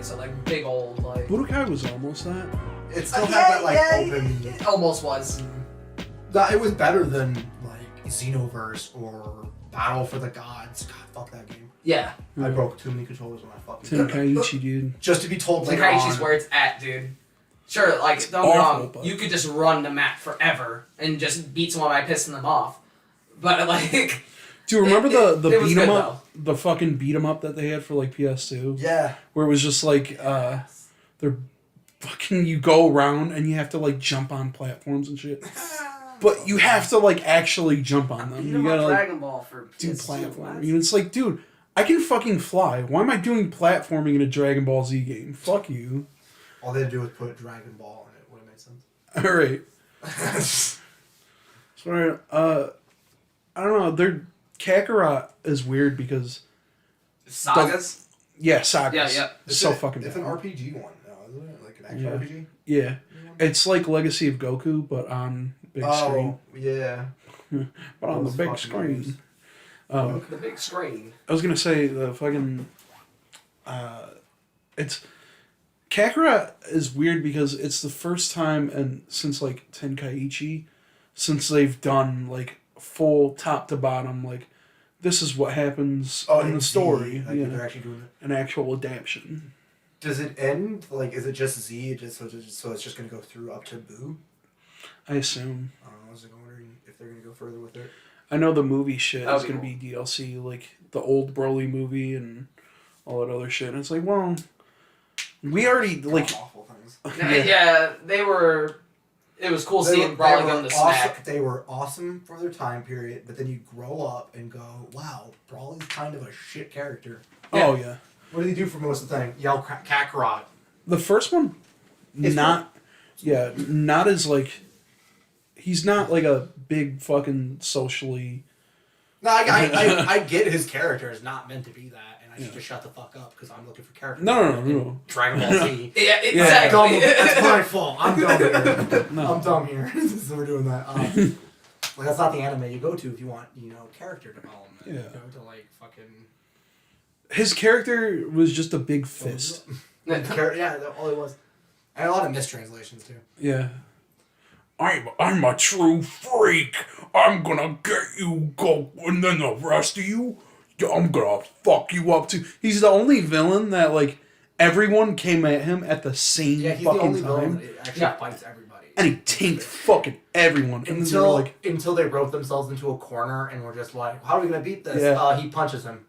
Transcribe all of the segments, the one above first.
so like big old like. Budokai was almost that. It still had that like open. It almost was. It was better than like Xenoverse or Battle for the Gods. God, fuck that game. Yeah. I broke too many controllers when I fucking. Tenkaichi, dude. Just to be told later Tenkaichi's on. where it's at, dude. Sure, like don't get me wrong, you could just run the map forever and just beat someone by pissing them off, but like. Do you remember the it beat 'em up, the fucking beat 'em up that they had for like PS2? Yeah. Where it was just like they're fucking you go around and you have to like jump on platforms and shit. But you have to like actually jump on them. You gotta like Dragon Ball for do platforming. And it's like, dude, I can fucking fly. Why am I doing platforming in a Dragon Ball Z game? Fuck you. All they had to do was put Dragon Ball in it. Would have made sense. Alright. Sorry, I don't know. Kakarot is weird because Sagas. Sagas. Yeah. It's so fucking bad. It's an RPG one, though, isn't it? Like an action RPG. Yeah, it's like Legacy of Goku, but on big screen. Yeah. But on the big screen. The big screen. I was gonna say the fucking. It's Kakarot is weird because it's the first time and since like Tenkaichi, since they've done like full top to bottom like this is what happens in the story. They're actually doing an actual adaptation. Does it end like? Is it just Z? So it's just gonna go through up to Boo? I assume. I was wondering if they're gonna go further with it. I know the movie shit is gonna cool. be DLC, like the old Broly movie and all that other shit. And it's like, well, we already like awful things. Yeah, they were. It was cool seeing Broly go to smack. They were awesome for their time period, but then you grow up and go, wow, Broly's kind of a shit character. Oh yeah. What do they do for most of the time? Yell Kakarot. The first one, not as like. He's not like a big fucking socially. No, I get his character is not meant to be that, and I should just shut the fuck up because I'm looking for character. No. Dragon Ball Z. Yeah, exactly. That's my fault. I'm dumb here. I'm dumb here. So we're doing that. Like that's not the anime you go to if you want, character development. Yeah. You go to like fucking. His character was just a big fist. Yeah, that's all it was. And a lot of mistranslations too. Yeah. I'm a true freak. I'm gonna get you, go, and then the rest of you, I'm gonna fuck you up too. He's the only villain that like everyone came at him at the same he's fucking the only time, villain that actually fights everybody. and he tanked fucking everyone. And Until they wrote themselves into a corner and were just like, how are we gonna beat this? Yeah. He punches him.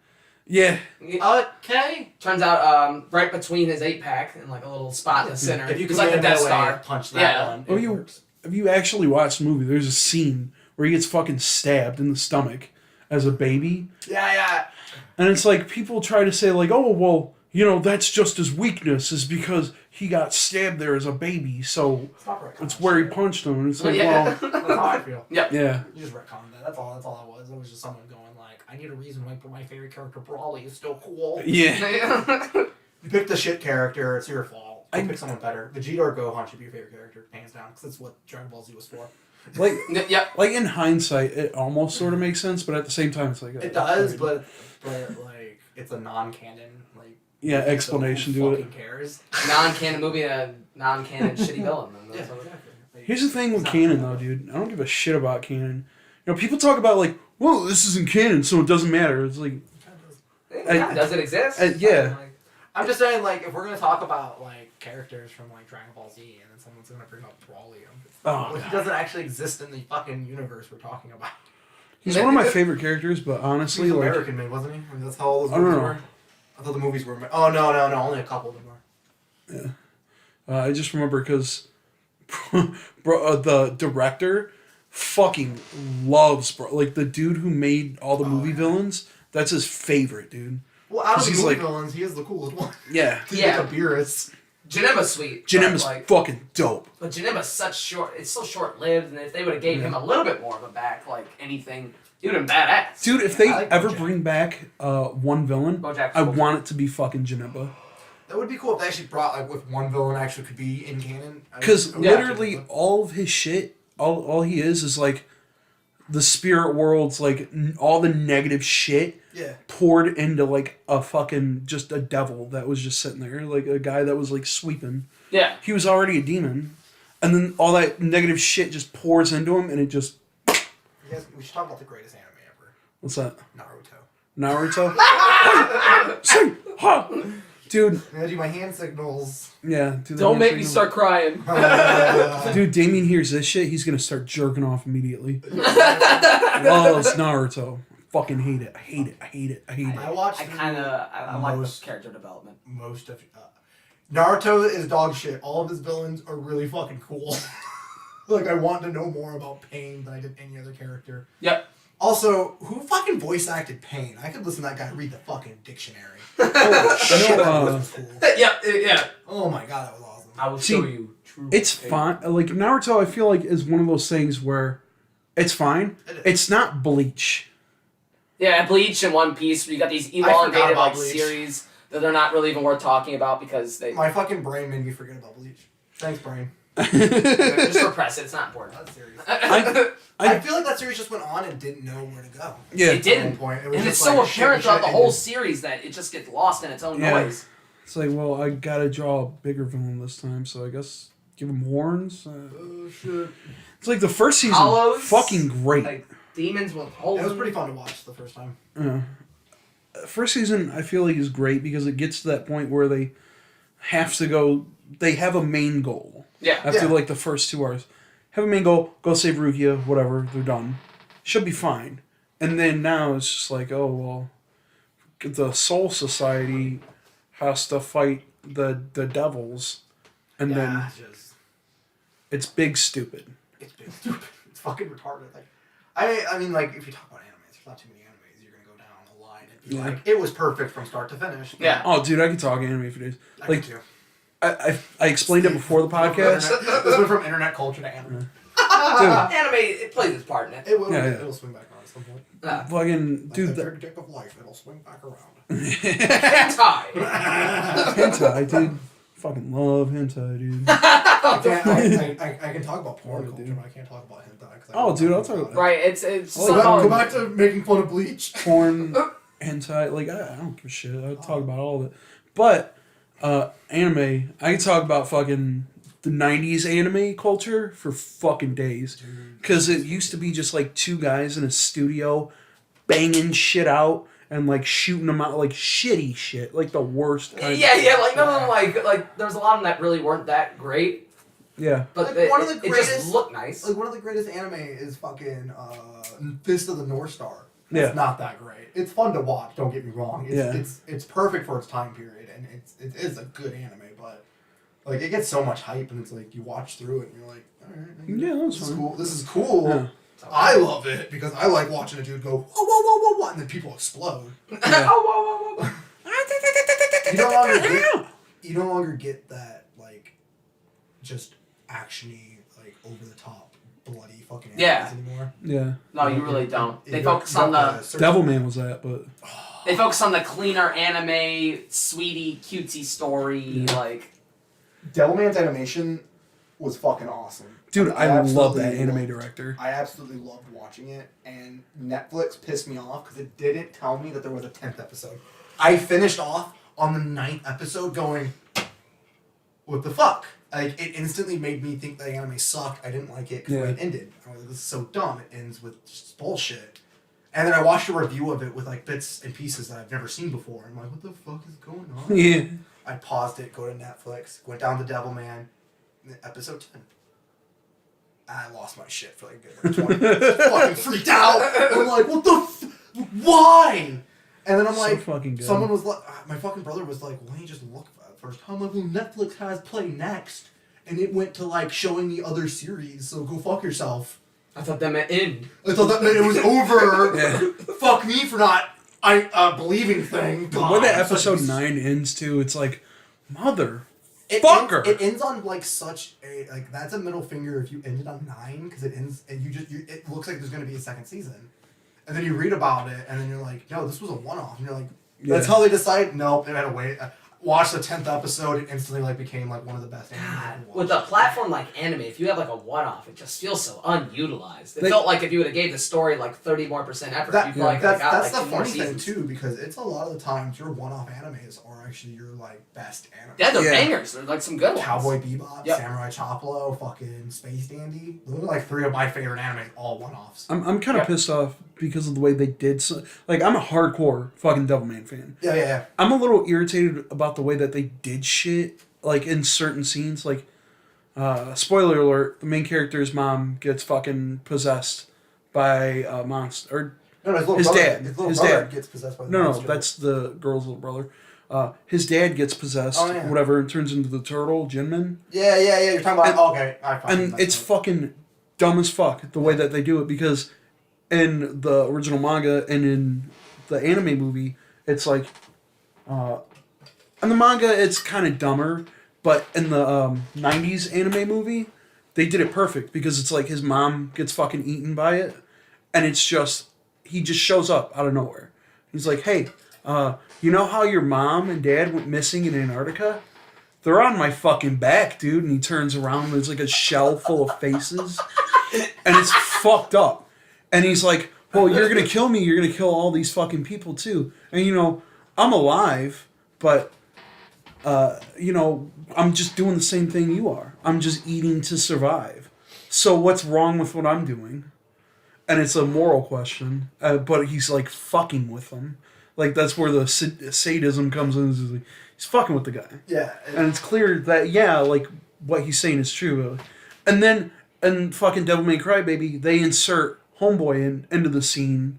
Yeah. Okay. Turns out, right between his 8-pack and like a little spot in the center. If you it's can like the get Death away, Star. punch that one. It works. If you actually watch the movie, there's a scene where he gets fucking stabbed in the stomach as a baby. Yeah. And it's like people try to say like, oh well, that's just his weakness is because he got stabbed there as a baby, so it's where he punched him. And it's like, well, that's how I feel. Yep. Yeah. You just retconned that. That's all it was. It was just someone going like, I need a reason why my favorite character Broly is still cool. Yeah. You picked the shit character. It's your fault. I pick someone better. Vegeta or Gohan should be your favorite character, hands down, because that's what Dragon Ball Z was for. Like in hindsight, it almost sort of makes sense, but at the same time, it's like it does, but like it's a non-canon explanation so to who it. fucking cares? Non-canon movie and a non-canon shitty villain. Here's the thing with canon, though, dude. I don't give a shit about canon. People talk about like, well, this isn't canon, so it doesn't matter. It's like, does it exist? Yeah. I'm just saying, like, if we're gonna talk about like characters from like Dragon Ball Z, and then someone's gonna bring up Broly, he doesn't actually exist in the fucking universe we're talking about. He's one of my favorite characters, but honestly, he's like, American made, wasn't he? I mean, that's how all those movies were. I thought the movies were. Oh no! Only a couple of them were. Yeah. I just remember because, the director, fucking loves like the dude who made all the movie villains. That's his favorite, dude. Well, out of the movie villains, he is the coolest one. Yeah. He's like a Beerus. Janemba's sweet. Janemba's fucking dope. But Janemba's it's so short-lived, and if they would have gave him a little bit more of a back, like anything, he would have been badass. Dude, if they ever bring back one villain, I want it to be fucking Janemba. That would be cool if they actually brought, like, if one villain actually could be in canon. Because literally all of his shit, all he is like, the spirit world's like all the negative shit poured into like a fucking just a devil that was just sitting there, like a guy that was like sweeping. Yeah. He was already a demon, and then all that negative shit just pours into him, and it just. We should talk about the greatest anime ever. What's that? Naruto. Sing, ha, dude. I'm gonna do my hand signals. Yeah. Don't make me start crying. Dude, Damien hears this shit, he's gonna start jerking off immediately. Loves Naruto. Fucking hate it. I hate it. I watched. I like the character development. Most of Naruto is dog shit. All of his villains are really fucking cool. Like, I want to know more about Pain than I did any other character. Yep. Also, who fucking voice acted Pain? I could listen to that guy read the fucking dictionary. Holy shit, that was cool. Yeah. Oh my god, that was awesome. I will show you true. It's fine. Like, Naruto, I feel like, is one of those things where it's fine. It's not Bleach. Yeah, Bleach and One Piece, you got these elongated like Bleach. series that they're not really even worth talking about because they... My fucking brain made me forget about Bleach. Thanks, brain. Just repress it, it's not important. That's serious. I feel like that series just went on and didn't know where to go. Yeah. It didn't. It was and it's just so like apparent throughout the shit, whole series that it just gets lost in its own noise. It's like, well, I gotta draw a bigger villain this time, so I guess give him horns. Oh, shit. It's like the first season, Hollows, fucking great. Like, demons with holes. It was pretty fun to watch the first time. First season, I feel like, is great because it gets to that point where they have to go... They have a main goal. Yeah. After, like, the first 2 hours. Have a main goal, go save Rukia, whatever, they're done. Should be fine. And then now it's just like, oh, well, the Soul Society has to fight the devils. And then it's big stupid. It's big stupid. It's fucking retarded. Like, I mean, like, if you talk about animes, there's not too many animes. You're gonna go down a line and be like, it was perfect from start to finish. Yeah. Oh, dude, I could talk anime for days. I Like, do. I explained it before the podcast. This went from internet culture to anime. Dude. Anime, it plays its part in it. It will. Yeah. It'll swing back around at some point. Fucking, Like dude. the third dick of life, it'll swing back around. Hentai. Hentai, dude. Fucking love hentai, dude. I can talk about porn culture, but I can't talk about hentai. Oh, dude, I'll talk about it. Right, it's Go back to making fun of Bleach. Porn, hentai, like, I don't give a shit. I'll talk about all of it. But, anime, I can talk about fucking the 90s anime culture for fucking days. Because it used to be just like 2 guys in a studio banging shit out and like shooting them out like shitty shit. Like the worst kind. Yeah, like none of them like there was a lot of them that really weren't that great. Yeah. But like, one of the it greatest, just looked nice. Like one of the greatest anime is fucking Fist of the North Star. Yeah. It's not that great. It's fun to watch, don't get me wrong. It's perfect for its time period and it is a good anime, but like it gets so much hype and it's like you watch through it and you're like, alright, yeah, that's this is fine. cool. This is cool. Yeah. I love it because I like watching a dude go whoa whoa whoa whoa whoa and then people explode. Yeah. Whoa. You no longer get that like just actiony like over the top bloody fucking animes anymore. Yeah. No, you really don't. They focus on the Devilman was that, but they focus on the cleaner anime, sweetie, cutesy story, like Devilman's animation was fucking awesome. dude, I love that anime director. I absolutely loved watching it, and Netflix pissed me off because it didn't tell me that there was a 10th episode. I finished off on the 9th episode going, what the fuck? Like, it instantly made me think the anime sucked. I didn't like it because the way it ended. I was like, this is so dumb. It ends with just bullshit. And then I watched a review of it with, like, bits and pieces that I've never seen before. I'm like, what the fuck is going on? Yeah. I paused it, go to Netflix, went down to Devilman, episode 10. I lost my shit for like a good 20 minutes. Fucking freaked out. I'm like, what the why? And then I'm like, fucking good. Someone was like, my fucking brother was like, why don't you just look at it first? I'm like, well, Netflix has Play Next. And it went to like showing me other series, so go fuck yourself. I thought that meant end. I thought that meant it was over. Yeah. Fuck me for not believing thing. The way that episode 9 ends too, it's like, mother. It ends on like such a like that's a middle finger if you ended on 9 because it ends and it looks like there's gonna be a second season, and then you read about it and then you're like, no, this was a one-off, and you're like, that's how they decide. No, they had to wait. watched the 10th episode and instantly like became like one of the best anime I've ever watched. With a platform like anime, if you have like a one-off, it just feels so unutilized. It felt like if you would have gave the story like 30% more effort, you'd probably got that's like the 2 more funny thing seasons. too, because it's a lot of the times your one-off animes are actually your like best anime. Yeah, they're bangers. They're like some good ones. Cowboy Bebop, Yep. Samurai Champloo, fucking Space Dandy. Those are like 3 of my favorite animes, all one-offs. I'm kind of pissed off because of the way they did. Like, I'm a hardcore fucking Devilman fan. Yeah. I'm a little irritated about the way that they did shit, like, in certain scenes. Like, spoiler alert, the main character's mom gets fucking possessed by a monster. No, his little His brother, dad. His little His brother dad. gets possessed by the No, monster. that's the girl's little brother. His dad gets possessed, whatever, and turns into the turtle, Jinmin. Yeah. You're talking about. Okay, And it's fucking dumb as fuck the way that they do it, because in the original manga and in the anime movie, it's like, in the manga it's kind of dumber, but in the 90s anime movie, they did it perfect, because it's like his mom gets fucking eaten by it, and it's just, he just shows up out of nowhere. He's like, hey, you know how your mom and dad went missing in Antarctica? They're on my fucking back, dude. And he turns around and there's like a shell full of faces. And it's fucked up. And he's like, well, you're going to kill me. You're going to kill all these fucking people too. And, you know, I'm alive, but, you know, I'm just doing the same thing you are. I'm just eating to survive. So what's wrong with what I'm doing? And it's a moral question. But he's like fucking with them. Like, that's where the sadism comes in. He's fucking with the guy. Yeah. And it's clear that, yeah, like, what he's saying is true. And then, in fucking Devil May Cry, baby, they insert Homeboy into the scene.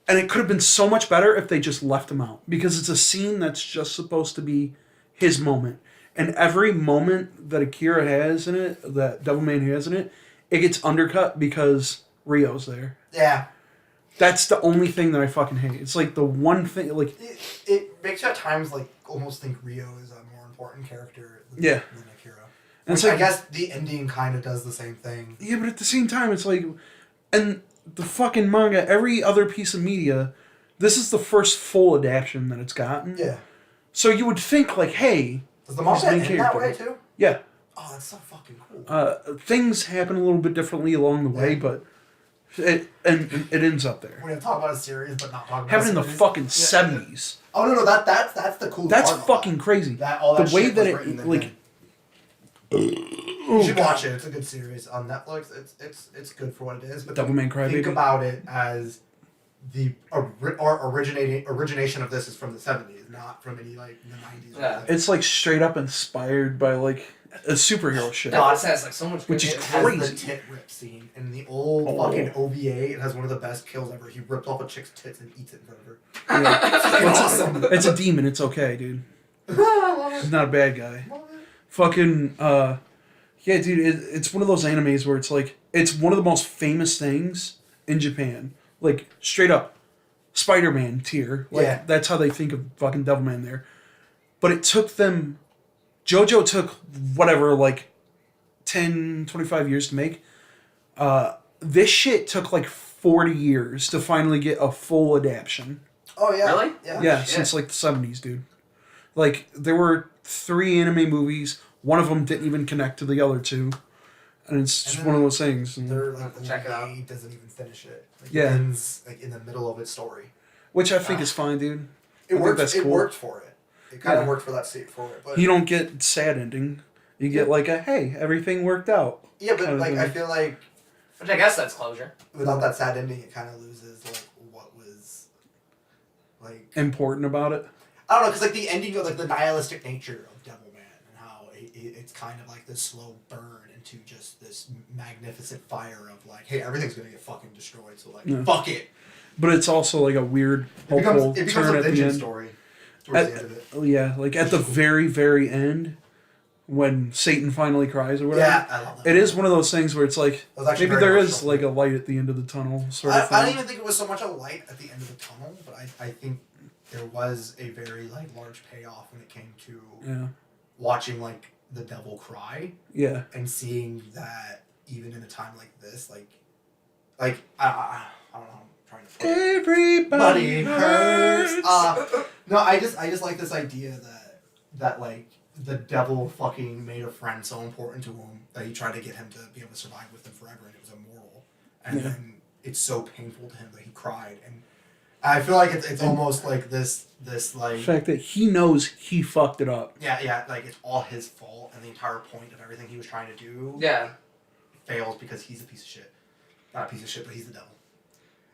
And it could have been so much better if they just left him out. Because it's a scene that's just supposed to be his moment. And every moment that Akira has in it, that Devilman has in it, it gets undercut because Rio's there. Yeah. That's the only thing that I fucking hate. It's like the one thing, like... It makes you at times, like, almost think Rio is a more important character than Akira. And Which so, I guess the ending kind of does the same thing. Yeah, but at the same time, it's like... And the fucking manga, every other piece of media, this is the first full adaptation that it's gotten. Yeah. So you would think, like, hey... Does the manga end that way, too? Yeah. Oh, that's so fucking cool. Things happen a little bit differently along the way, but... It ends up there. We're gonna talk about a series, but not talk about Happened in the fucking 70s. Oh no, that's the cool. That's part fucking crazy. The way that it, like... You should watch it. It's a good series on Netflix. It's good for what it is. But Devilman Crybaby. Think about it as the origination of this is from the 70s, not from any like the 90s. Yeah. It's like straight up inspired by like a superhero shit. No, it has like so much. Which is It has crazy. the tit rip scene in the old fucking OVA. It has one of the best kills ever. He ripped off a chick's tits and eats it in front of her. Yeah. It's awesome. It's a demon. It's okay, dude. He's not a bad guy. Fucking yeah, dude. It's one of those animes where it's like it's one of the most famous things in Japan. Like straight up, Spider-Man tier. Like that's how they think of fucking Devilman there. But it took them. JoJo took whatever, like 10, 25 years to make. This shit took like 40 years to finally get a full adaptation. Oh yeah. Really? Yeah, since like the 70s, dude. Like there were 3 anime movies. One of them didn't even connect to the other 2. And it's just one of those things. They're like Check it out. He doesn't even finish it. Like, Yeah. It ends like in the middle of its story. Which I think is fine, dude. It I think works. that's It cool. worked for it. It kind of worked for that scene for it. But You don't get sad ending. You get like a, hey, everything worked out. yeah, but kind of like thing. I feel like Which I guess that's closure. without that sad ending, it kind of loses like what was like Important about it. I don't know, because like the ending of like the nihilistic nature of Devilman and how it's kind of like this slow burn into just this magnificent fire of like, hey, everything's gonna get fucking destroyed, so like fuck it. But it's also like a weird, hopeful It becomes turn a at the vengeance end. story towards the end of it. Yeah, like at the very, very end, when Satan finally cries or whatever. Yeah, I love that. It is one of those things where it's like, It was actually maybe very there is emotional. like a light at the end of the tunnel sort of thing. I don't even think it was so much a light at the end of the tunnel, but I think there was a very like large payoff when it came to watching like the devil cry Yeah. and seeing that even in a time like this, like I don't know. I'm trying to put it. Everybody Hurts. No, I just like this idea that that like the devil fucking made a friend so important to him that he tried to get him to be able to survive with him forever, and it was immoral. And then it's so painful to him that he cried. And I feel like it's almost like this like the fact that he knows he fucked it up. Yeah, like it's all his fault, and the entire point of everything he was trying to do fails because he's a piece of shit. Not a piece of shit, but he's the devil.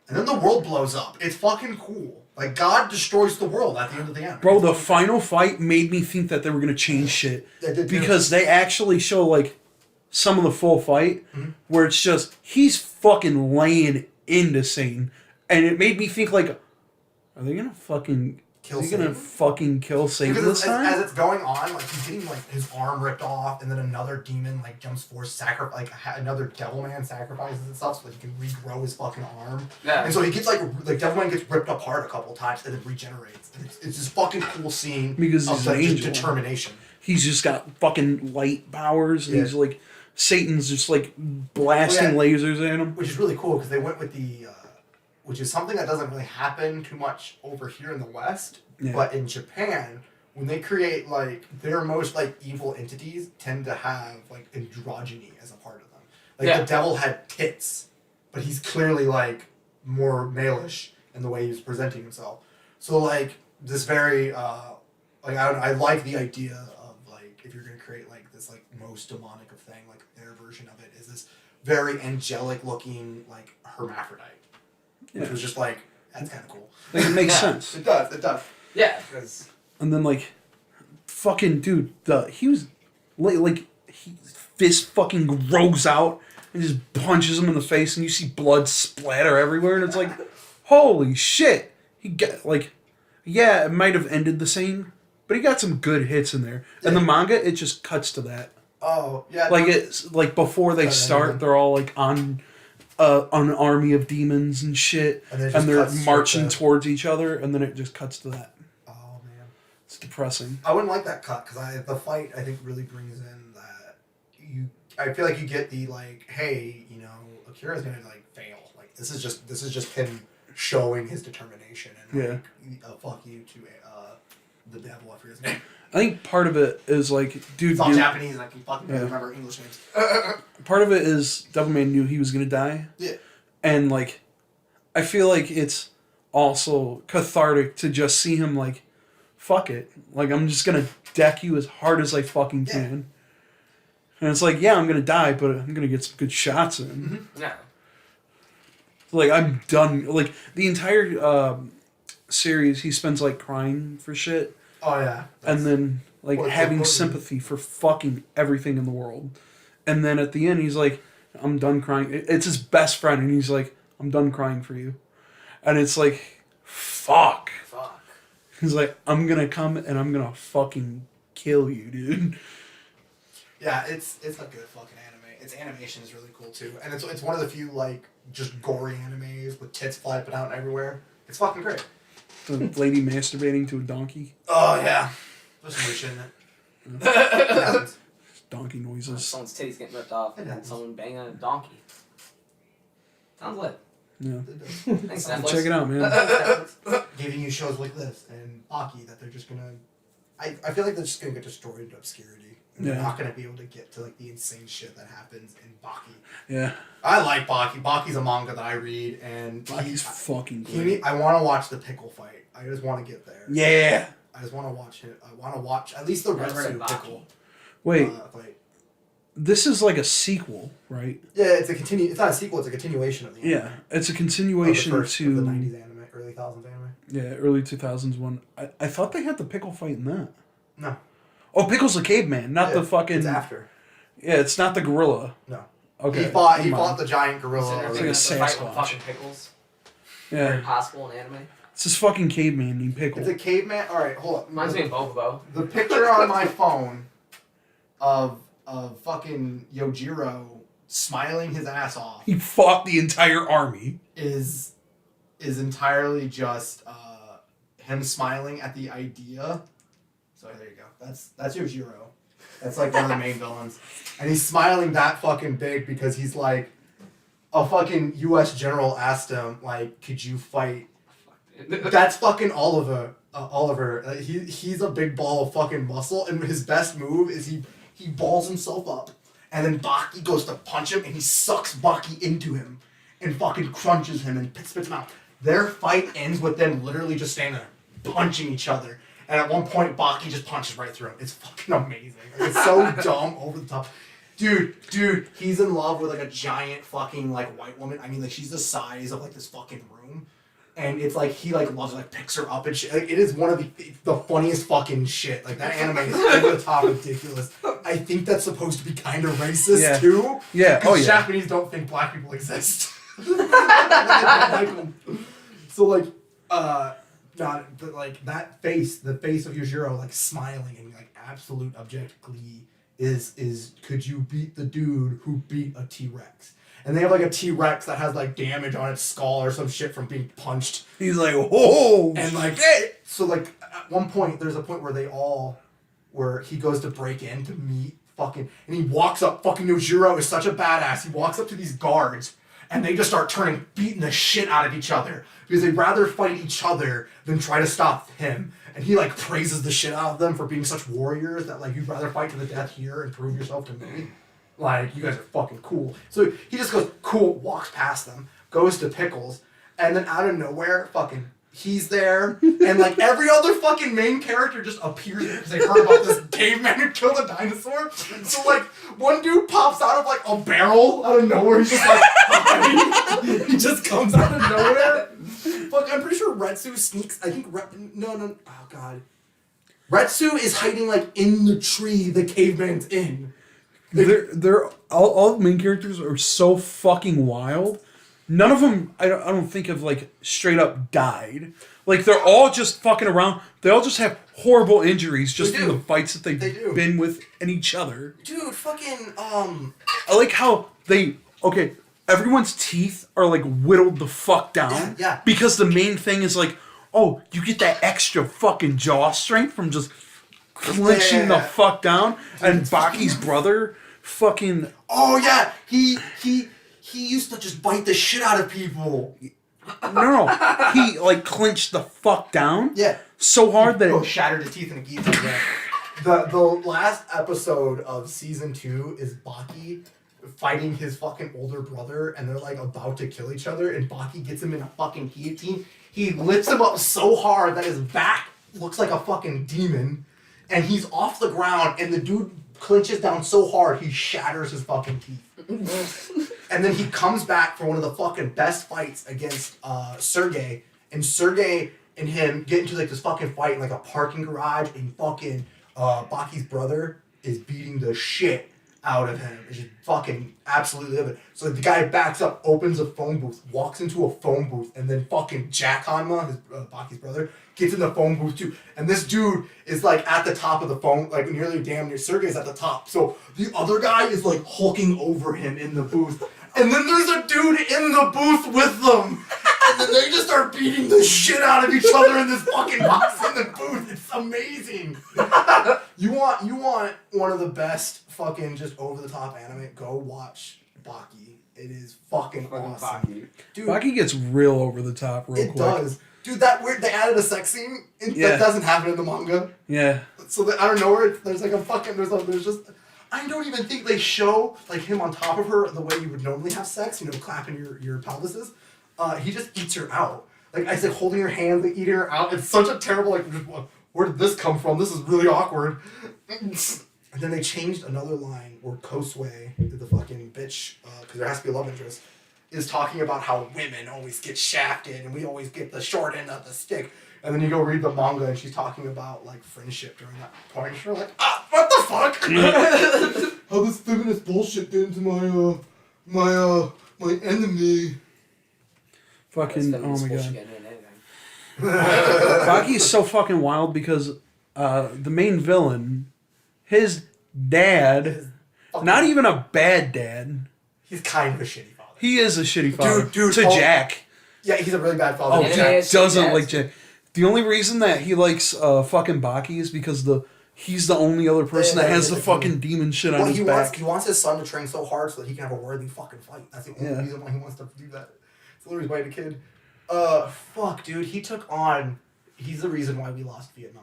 And then the world blows up. It's fucking cool. Like, God destroys the world at the end of the end. Bro, the final fight made me think that they were going to change shit. Because they actually show, like, some of the full fight where it's just, he's fucking laying into Satan. And it made me think, like, are they going to fucking... Kill Is he gonna fucking kill Satan because this time? As it's going on, like he's getting like his arm ripped off, and then another demon like jumps forth, another devil man sacrifices itself so that he can regrow his fucking arm. Yeah. And so he gets like devil man gets ripped apart a couple times and then regenerates. And it's this fucking cool scene because of he's like an angel. determination. He's just got fucking light powers, and he's like Satan's just like blasting lasers at him, which is really cool because they went with the. Which is something that doesn't really happen too much over here in the West. Yeah. But in Japan, when they create, like, their most, like, evil entities tend to have, like, androgyny as a part of them. Like, the devil had tits, but he's clearly, like, more male-ish in the way he's presenting himself. So, like, this very, I like the idea of, like, if you're going to create, like, this, like, most demonic of thing, like, their version of it is this very angelic-looking, like, hermaphrodite. Which was just like, that's kind of cool. Like, it makes sense. It does. Yeah, because... And then, like, fucking, dude, he was, like, fist fucking grows out and just punches him in the face, and you see blood splatter everywhere, and it's like, holy shit. He got, like, it might have ended the scene, but he got some good hits in there. Yeah. And the manga, it just cuts to that. Oh, yeah. Like, it's, like, before they start, they're all, like, on an army of demons and shit, and they're marching towards each other, and then it just cuts to that. Oh man, it's depressing. I wouldn't like that cut because the fight I think really brings in that I feel like you get the like, hey, you know, Akira's gonna like fail. Like this is just him showing his determination and like, fuck you to the devil. I forget his name. I think part of it is like, dude, it's all Japanese and I can fucking remember English names. Part of it is Devilman knew he was gonna die. Yeah. And like, I feel like it's also cathartic to just see him like, fuck it. Like, I'm just gonna deck you as hard as I fucking can. And it's like, I'm gonna die, but I'm gonna get some good shots in. Mm-hmm. Yeah. Like, I'm done. Like, the entire series, he spends like crying for shit. Oh, yeah. And then, like, having sympathy for fucking everything in the world. And then at the end, he's like, I'm done crying. It's his best friend, and he's like, I'm done crying for you. And it's like, fuck. He's like, I'm gonna come and I'm gonna fucking kill you, dude. Yeah, it's a good fucking anime. Its animation is really cool, too. And it's one of the few, like, just gory animes with tits flapping out everywhere. It's fucking great. The lady masturbating to a donkey. Oh, yeah. Just wish in it. Donkey noises. Someone's titties getting ripped off and someone banging a donkey. Sounds lit. Yeah. Thanks, Netflix. Check it out, man. Giving you shows like this and Baki that they're just gonna... I feel like they're just gonna get destroyed into obscurity. And they're not gonna be able to get to like the insane shit that happens in Baki. Yeah. I like Baki. Baki's a manga that I read, and Baki's fucking great. I want to watch the pickle fight. I just want to get there. Yeah. I just want to watch it. I want to watch at least the Retsu pickle. Wait. Fight. This is like a sequel, right? Yeah, it's not a sequel. It's a continuation of the anime. Yeah, it's a continuation to the '90s anime, early 2000s anime. Yeah, early 2000s one. I thought they had the pickle fight in that. No. Oh, Pickle's a caveman, not the fucking... It's after. Yeah, it's not the gorilla. No. Okay. He fought the giant gorilla. It's like a Sasquatch. Fucking pickles. Yeah. Very possible in anime. It's this fucking caveman named Pickle. It's a caveman. All right, hold up. Reminds me of Bobobo. The picture on my phone of fucking Yojiro smiling his ass off. He fought the entire army. Is entirely just him smiling at the idea. So there you go. That's Yojiro. That's like one of the main villains. And he's smiling that fucking big because he's like, a fucking U.S. general asked him, like, could you fight That's fucking Oliver. Oliver. He's a big ball of fucking muscle, and his best move is he balls himself up, and then Baki goes to punch him, and he sucks Baki into him, and fucking crunches him and spits him out. Their fight ends with them literally just standing there, punching each other. And at one point, Baki just punches right through him. It's fucking amazing. It's so dumb, over the top. Dude, he's in love with like a giant fucking like white woman. I mean, like she's the size of like this fucking room. And it's like he like loves her, like picks her up and shit. Like, it is one of the funniest fucking shit. Like that anime is over the top ridiculous. I think that's supposed to be kind of racist too. Yeah. Oh yeah. Japanese don't think black people exist. They don't like them. So like, but like that face, the face of Yujiro, like smiling and like absolute abject glee is could you beat the dude who beat a T-Rex? And they have like a T-Rex that has like damage on its skull or some shit from being punched. He's like, whoa! And like, hey! So like at one point, there's a point where he goes to break in to meet fucking, and he walks up, fucking Yujiro is such a badass, he walks up to these guards, and they just start beating the shit out of each other. Because they'd rather fight each other than try to stop him. And he like praises the shit out of them for being such warriors that like you'd rather fight to the death here and prove yourself to me. Like, you guys are fucking cool. So he just goes, cool, walks past them, goes to Pickles, and then out of nowhere, fucking, he's there, and like every other fucking main character just appears because they heard about this caveman who killed a dinosaur. So like, one dude pops out of like a barrel out of nowhere, he's just like, hi. He just comes out of nowhere. Fuck, I'm pretty sure Retsu sneaks, I think, oh god. Retsu is hiding like in the tree the caveman's in. They're all the main characters are so fucking wild. None of them, I don't think, have like straight up died. Like they're all just fucking around. They all just have horrible injuries just from the fights that they've been with and each other. Dude, fucking I like how everyone's teeth are like whittled the fuck down. Yeah. Because the main thing is like, oh, you get that extra fucking jaw strength from just clenching the fuck down. And Baki's brother fucking... Oh yeah, he used to just bite the shit out of people. No, he like clenched the fuck down. Yeah. So hard that it shattered his teeth in a geese. The last episode of season 2 is Baki fighting his fucking older brother, and they're like about to kill each other, and Baki gets him in a fucking guillotine. He lifts him up so hard that his back looks like a fucking demon, and he's off the ground, and the dude clinches down so hard he shatters his fucking teeth. And then he comes back for one of the fucking best fights against Sergey, and Sergey and him get into like this fucking fight in like a parking garage, and fucking Baki's brother is beating the shit out of him. It's just fucking absolutely livid. So the guy backs up, opens a phone booth, walks into a phone booth, and then fucking Jack Hanma, his Baki's brother, gets in the phone booth too. And this dude is like at the top of the phone, like nearly damn near Sergey's at the top. So the other guy is like hulking over him in the booth. And then there's a dude in the booth with them. And then they just start beating the shit out of each other in this fucking box in the booth. It's amazing. You want one of the best fucking just over the top anime? Go watch Baki. It is fucking awesome. Baki. Dude, Baki gets real over the top real quick. It does. Dude, that weird, they added a sex scene that doesn't happen in the manga. Yeah. So that, I don't know, there's like a fucking, there's just, I don't even think they show like him on top of her the way you would normally have sex, you know, clapping your pelvises. He just eats her out. Like, I said, holding her hand, like, eating her out. It's such a terrible, like, where did this come from? This is really awkward. And then they changed another line where Kosue, the fucking bitch, because there has to be a love interest, is talking about how women always get shafted and we always get the short end of the stick. And then you go read the manga and she's talking about, like, friendship during that point. And you're like, what the fuck? How this feminist bullshit get into my enemy. Fucking, oh my god. Baki is so fucking wild because the main villain, his dad, not even a bad dad. He's kind of a shitty father. He is a shitty father. Dude, to Jack. Yeah, he's a really bad father. Oh, Jack doesn't like Jack. The only reason that he likes fucking Baki is because he's the only other person that has the fucking demon shit on his back. He wants his son to train so hard so that he can have a worthy fucking fight. That's the only reason why he wants to do that. It's literally fighting a kid. Fuck, dude. He took on. He's the reason why we lost Vietnam.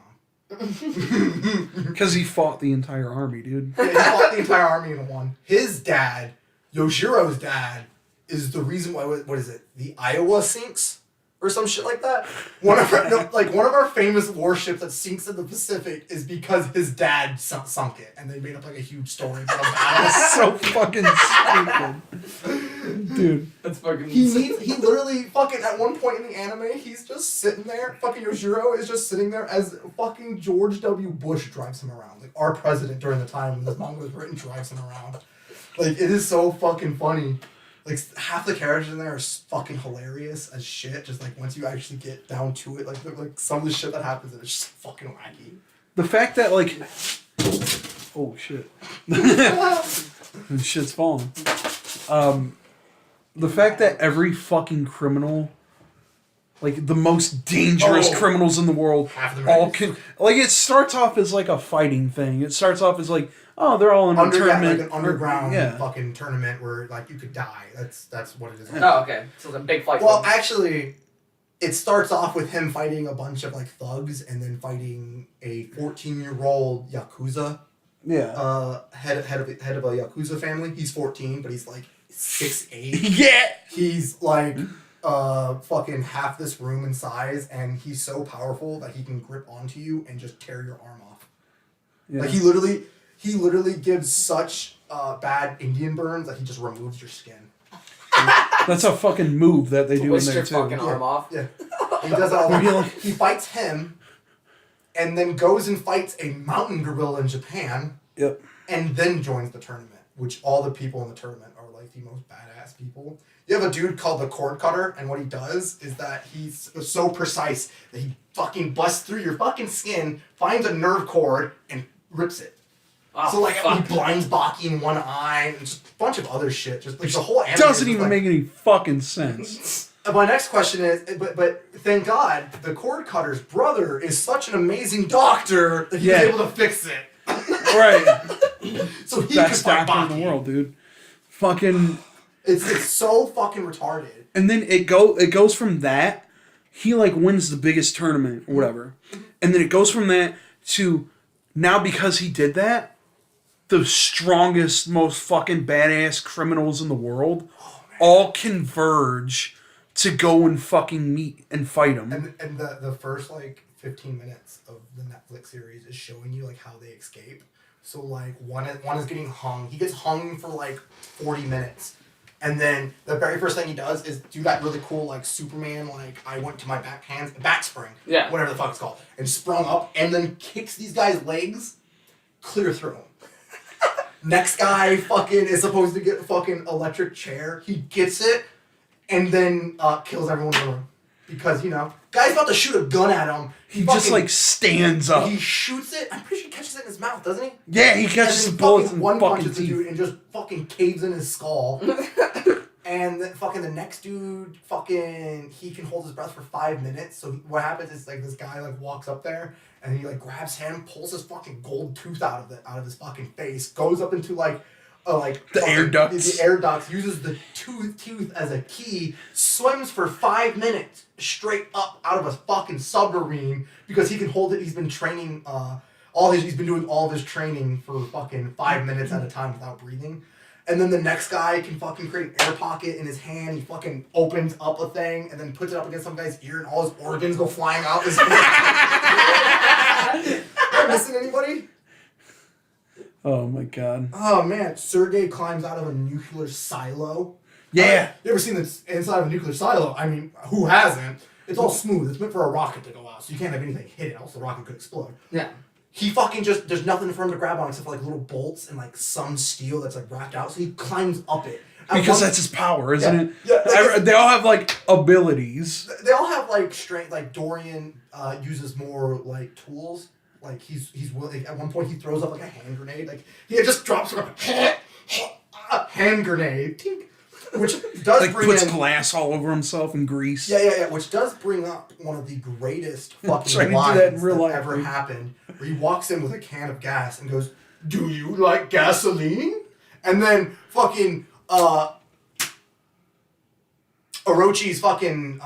Because he fought the entire army, dude. Yeah, he fought the entire army and won. His dad, Yoshiro's dad, is the reason why. What is it? The Iowa sinks or some shit like that. One of our famous warships that sinks in the Pacific is because his dad sunk it, and they made up like a huge story about a battle. That's so fucking stupid. Dude. That's fucking He literally fucking at one point in the anime, he's just sitting there. Fucking Yoshiro is just sitting there as fucking George W. Bush drives him around. Like our president during the time when this manga was written drives him around. Like it is so fucking funny. Like half the characters in there are fucking hilarious as shit. Just like once you actually get down to it, like some of the shit that happens, it's just fucking wacky. The fact that like, oh shit, shit's falling. The fact that every fucking criminal, like the most dangerous criminals in the world, all can like it starts off as like a fighting thing. It starts off as like, oh, they're all in a tournament, like an underground fucking tournament where like you could die. That's what it is. Oh, okay. So it's a big fight. Well, actually, it starts off with him fighting a bunch of like thugs and then fighting a 14-year-old yakuza. Yeah. Head of a yakuza family. He's 14, but he's like 6'8". Yeah. He's like fucking half this room in size, and he's so powerful that he can grip onto you and just tear your arm off. Yeah. Like he literally gives such bad Indian burns that he just removes your skin. That's a fucking move that they do in there your too. Fucking arm off. Yeah. He does that all the time. He fights him, and then goes and fights a mountain gorilla in Japan. Yep. And then joins the tournament, which all the people in the tournament are like the most badass people. You have a dude called the Cord Cutter, and what he does is that he's so precise that he fucking busts through your fucking skin, finds a nerve cord, and rips it. Oh, so like he blinds Baki in one eye, and just a bunch of other shit. Just like the whole anime doesn't even make any fucking sense. My next question is, but thank God the Cord Cutter's brother is such an amazing doctor that he was able to fix it. Right. So he best could fight doctor Baki. in the world, dude. Fucking. It's so fucking retarded. And then it goes from that, he like wins the biggest tournament or whatever, and then it goes from that to now because he did that, the strongest, most fucking badass criminals in the world all converge to go and fucking meet and fight him. And the first like 15 minutes of the Netflix series is showing you like how they escape. So like one is getting hung. He gets hung for like 40 minutes. And then the very first thing he does is do that really cool like Superman like I went to my back spring. Yeah. Whatever the fuck it's called. And sprung up and then kicks these guys' legs clear through them. Next guy fucking is supposed to get a fucking electric chair. He gets it and then kills everyone in the room. Because, guy's about to shoot a gun at him. He just like stands up. He shoots it. I'm pretty sure he catches it in his mouth, doesn't he? Yeah, he catches the bullets and one fucking punches the teeth. dude and just fucking caves in his skull. And then fucking the next dude, he can hold his breath for 5 minutes. So what happens is like this guy like walks up there and he like grabs him, pulls his fucking gold tooth out of his fucking face, goes up into like the air ducts. The air ducts, uses the tooth as a key, swims for 5 minutes straight up out of a fucking submarine because he can hold it. He's been training he's been doing all of his training for fucking 5 minutes at a time without breathing. And then the next guy can fucking create an air pocket in his hand. He fucking opens up a thing and then puts it up against some guy's ear and all his organs go flying out. Am I missing anybody? Oh my god. Oh man, Sergey climbs out of a nuclear silo. Yeah. You ever seen the inside of a nuclear silo? I mean, who hasn't? It's all smooth. It's meant for a rocket to go out, so you can't have anything hit it, else the rocket could explode. Yeah. He fucking there's nothing for him to grab on except for like little bolts and like some steel that's like wrapped out, so he climbs up it. Because that's his power, isn't it? Yeah. They all have like abilities. They all have like strength. Like Dorian uses more like tools. Like he's willing. At one point he throws up like a hand grenade. Like he just drops a hand grenade, tink, which does like bring puts in glass all over himself and grease. Yeah. Which does bring up one of the greatest fucking Trying to do lines that in real life, ever dude. happened. Where he walks in with a can of gas and goes, "Do you like gasoline?" And then fucking Orochi's fucking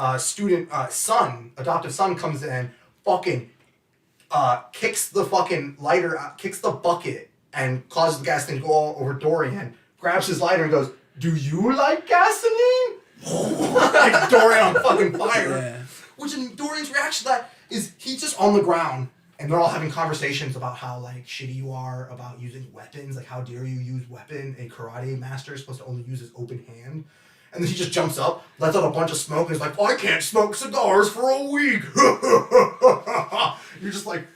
adoptive son comes in, fucking kicks the fucking lighter, kicks the bucket, and causes the gas thing to go all over Dorian. Grabs his lighter and goes, "Do you like gasoline?" Like Dorian on fucking fire. Yeah. Which in Dorian's reaction to that is he's just on the ground and they're all having conversations about how like shitty you are about using weapons. Like how dare you use weapon? A karate master is supposed to only use his open hand. And then he just jumps up, lets out a bunch of smoke, and he's like, "I can't smoke cigars for a week." You're just like,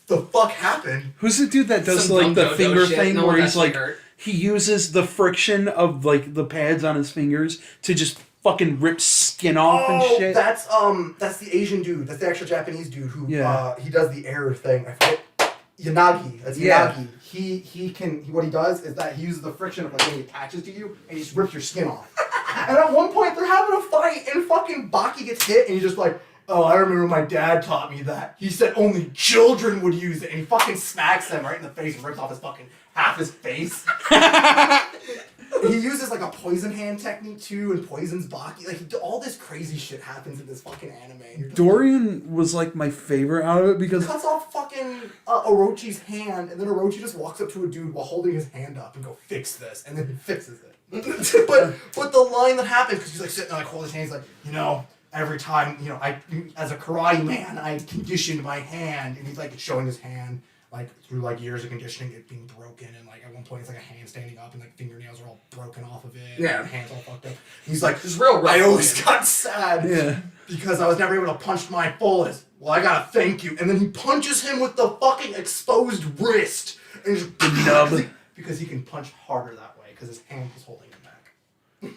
the fuck happened? Who's the dude that does Some like the dumb finger shit. thing No where one he's like, actually hurt. he uses the friction of like the pads on his fingers to just fucking rip skin off and shit? That's the Asian dude. That's the actual Japanese dude who he does the air thing. I forget. Yanagi. That's Yanagi. Yeah. What he does is that he uses the friction of like when he attaches to you and he just rips your skin off. And at one point they're having a fight and fucking Baki gets hit and he's just like, "Oh, I remember my dad taught me that. He said only children would use it." And he fucking smacks him right in the face and rips off his fucking half his face. He uses like a poison hand technique too and poisons Baki. Like all this crazy shit happens in this fucking anime. Dorian was like my favorite out of it because cuts off fucking Orochi's hand, and then Orochi just walks up to a dude while holding his hand up and go, "Fix this," and then he fixes it. but the line that happens, because he's like sitting there like holding his hand, he's like, every time, I as a karate man, I conditioned my hand, and he's like showing his hand like through like years of conditioning it being broken, and like at one point it's like a hand standing up and like fingernails are all broken off of it. Yeah, and the hand's all fucked up. He's like, it's real rough. I always got sad. Yeah. Because I was never able to punch my fullest. Well, I gotta thank you. And then he punches him with the fucking exposed wrist. And just nub. Because he can punch harder that way, because his hand was holding him back.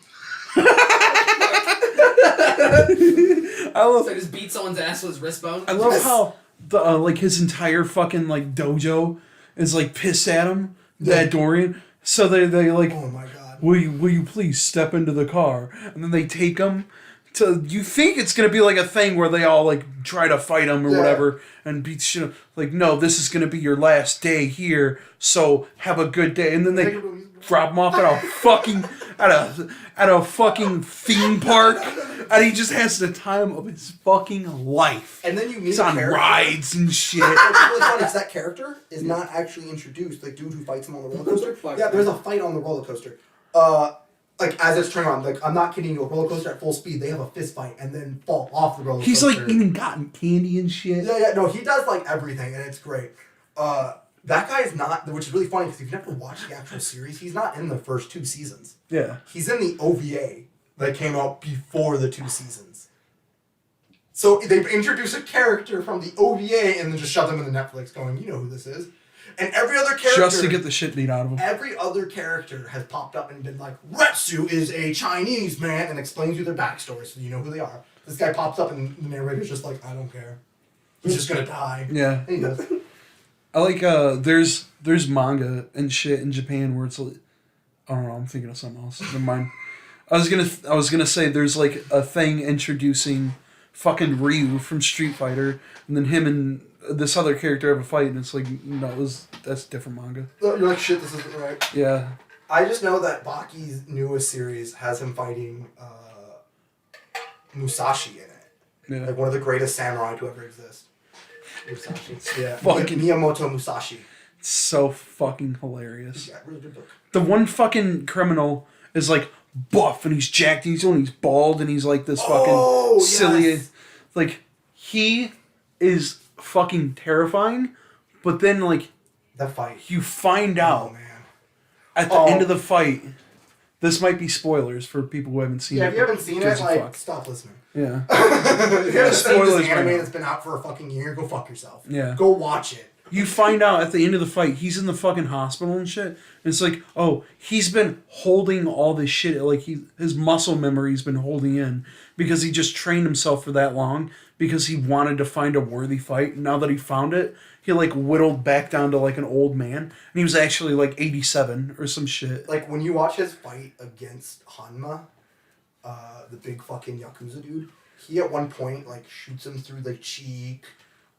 I love. So just beat someone's ass with his wrist bone. I love how the like his entire fucking like dojo is like pissed at him. That Dorian. So they like. Oh my god. Will you please step into the car? And then they take him to. You think it's gonna be like a thing where they all like try to fight him or whatever and beat shit. Like, no, this is gonna be your last day here. So have a good day. And then they drop him off at a fucking at a fucking theme park, and he just has the time of his fucking life. And then you meet He's on rides and shit. What's really funny is that character is not actually introduced. Like dude who fights him on the roller coaster. Yeah, there's a fight on the roller coaster. Like as it's turning on, like I'm not kidding you, a roller coaster at full speed, they have a fist fight and then fall off the roller coaster. He's like eating cotton candy and shit. Yeah, no, he does like everything and it's great. That guy is not, which is really funny because if you've never watched the actual series, he's not in the first 2 seasons. Yeah. He's in the OVA that came out before the 2 seasons. So they introduce a character from the OVA and then just shove them in the Netflix going, you know who this is. And every other character... Just to get the shit beat out of him. Every other character has popped up and been like, Retsu is a Chinese man, and explains you their backstory so you know who they are. This guy pops up and the narrator's just like, I don't care. He's just gonna die. Yeah. And he does. I like, there's manga and shit in Japan where it's like... I don't know, I'm thinking of something else. Never mind. I was gonna say there's like a thing introducing fucking Ryu from Street Fighter, and then him and this other character have a fight, and it's like, no, that's different manga. You're like, shit, this isn't right. Yeah. I just know that Baki's newest series has him fighting Musashi in it. Yeah. Like one of the greatest samurai to ever exist. Musashi. Yeah. Fucking Miyamoto Musashi. It's so fucking hilarious. Yeah, really good book. The one fucking criminal is like buff and he's jacked and he's bald and he's like this fucking silly. Yes. Like, he is fucking terrifying, but then like That fight. you find out man. at the end of the fight. This might be spoilers for people who haven't seen it. Yeah, if you haven't seen it, like, stop listening. Yeah. If you haven't seen spoilers this anime right now. that's been out for a fucking year, go fuck yourself. Yeah. Go watch it. You find out at the end of the fight, he's in the fucking hospital and shit. And it's like, oh, he's been holding all this shit. Like, his muscle memory's been holding in because he just trained himself for that long because he wanted to find a worthy fight. And now that he found it, he, like, whittled back down to, like, an old man. And he was actually, like, 87 or some shit. Like, when you watch his fight against Hanma, the big fucking Yakuza dude, he at one point, like, shoots him through the cheek,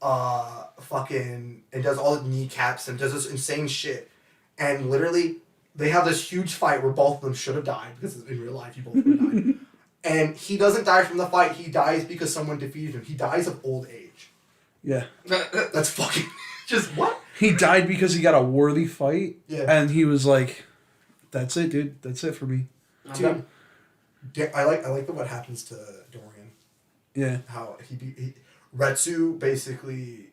and does all the kneecaps and does this insane shit. And literally, they have this huge fight where both of them should have died, because in real life, you both would have died. And he doesn't die from the fight. He dies because someone defeated him. He dies of old age. Yeah. That's fucking... Just what? He died because he got a worthy fight. Yeah. And he was like, that's it, dude. That's it for me. Dude, I like what happens to Dorian. Yeah. How he Retsu basically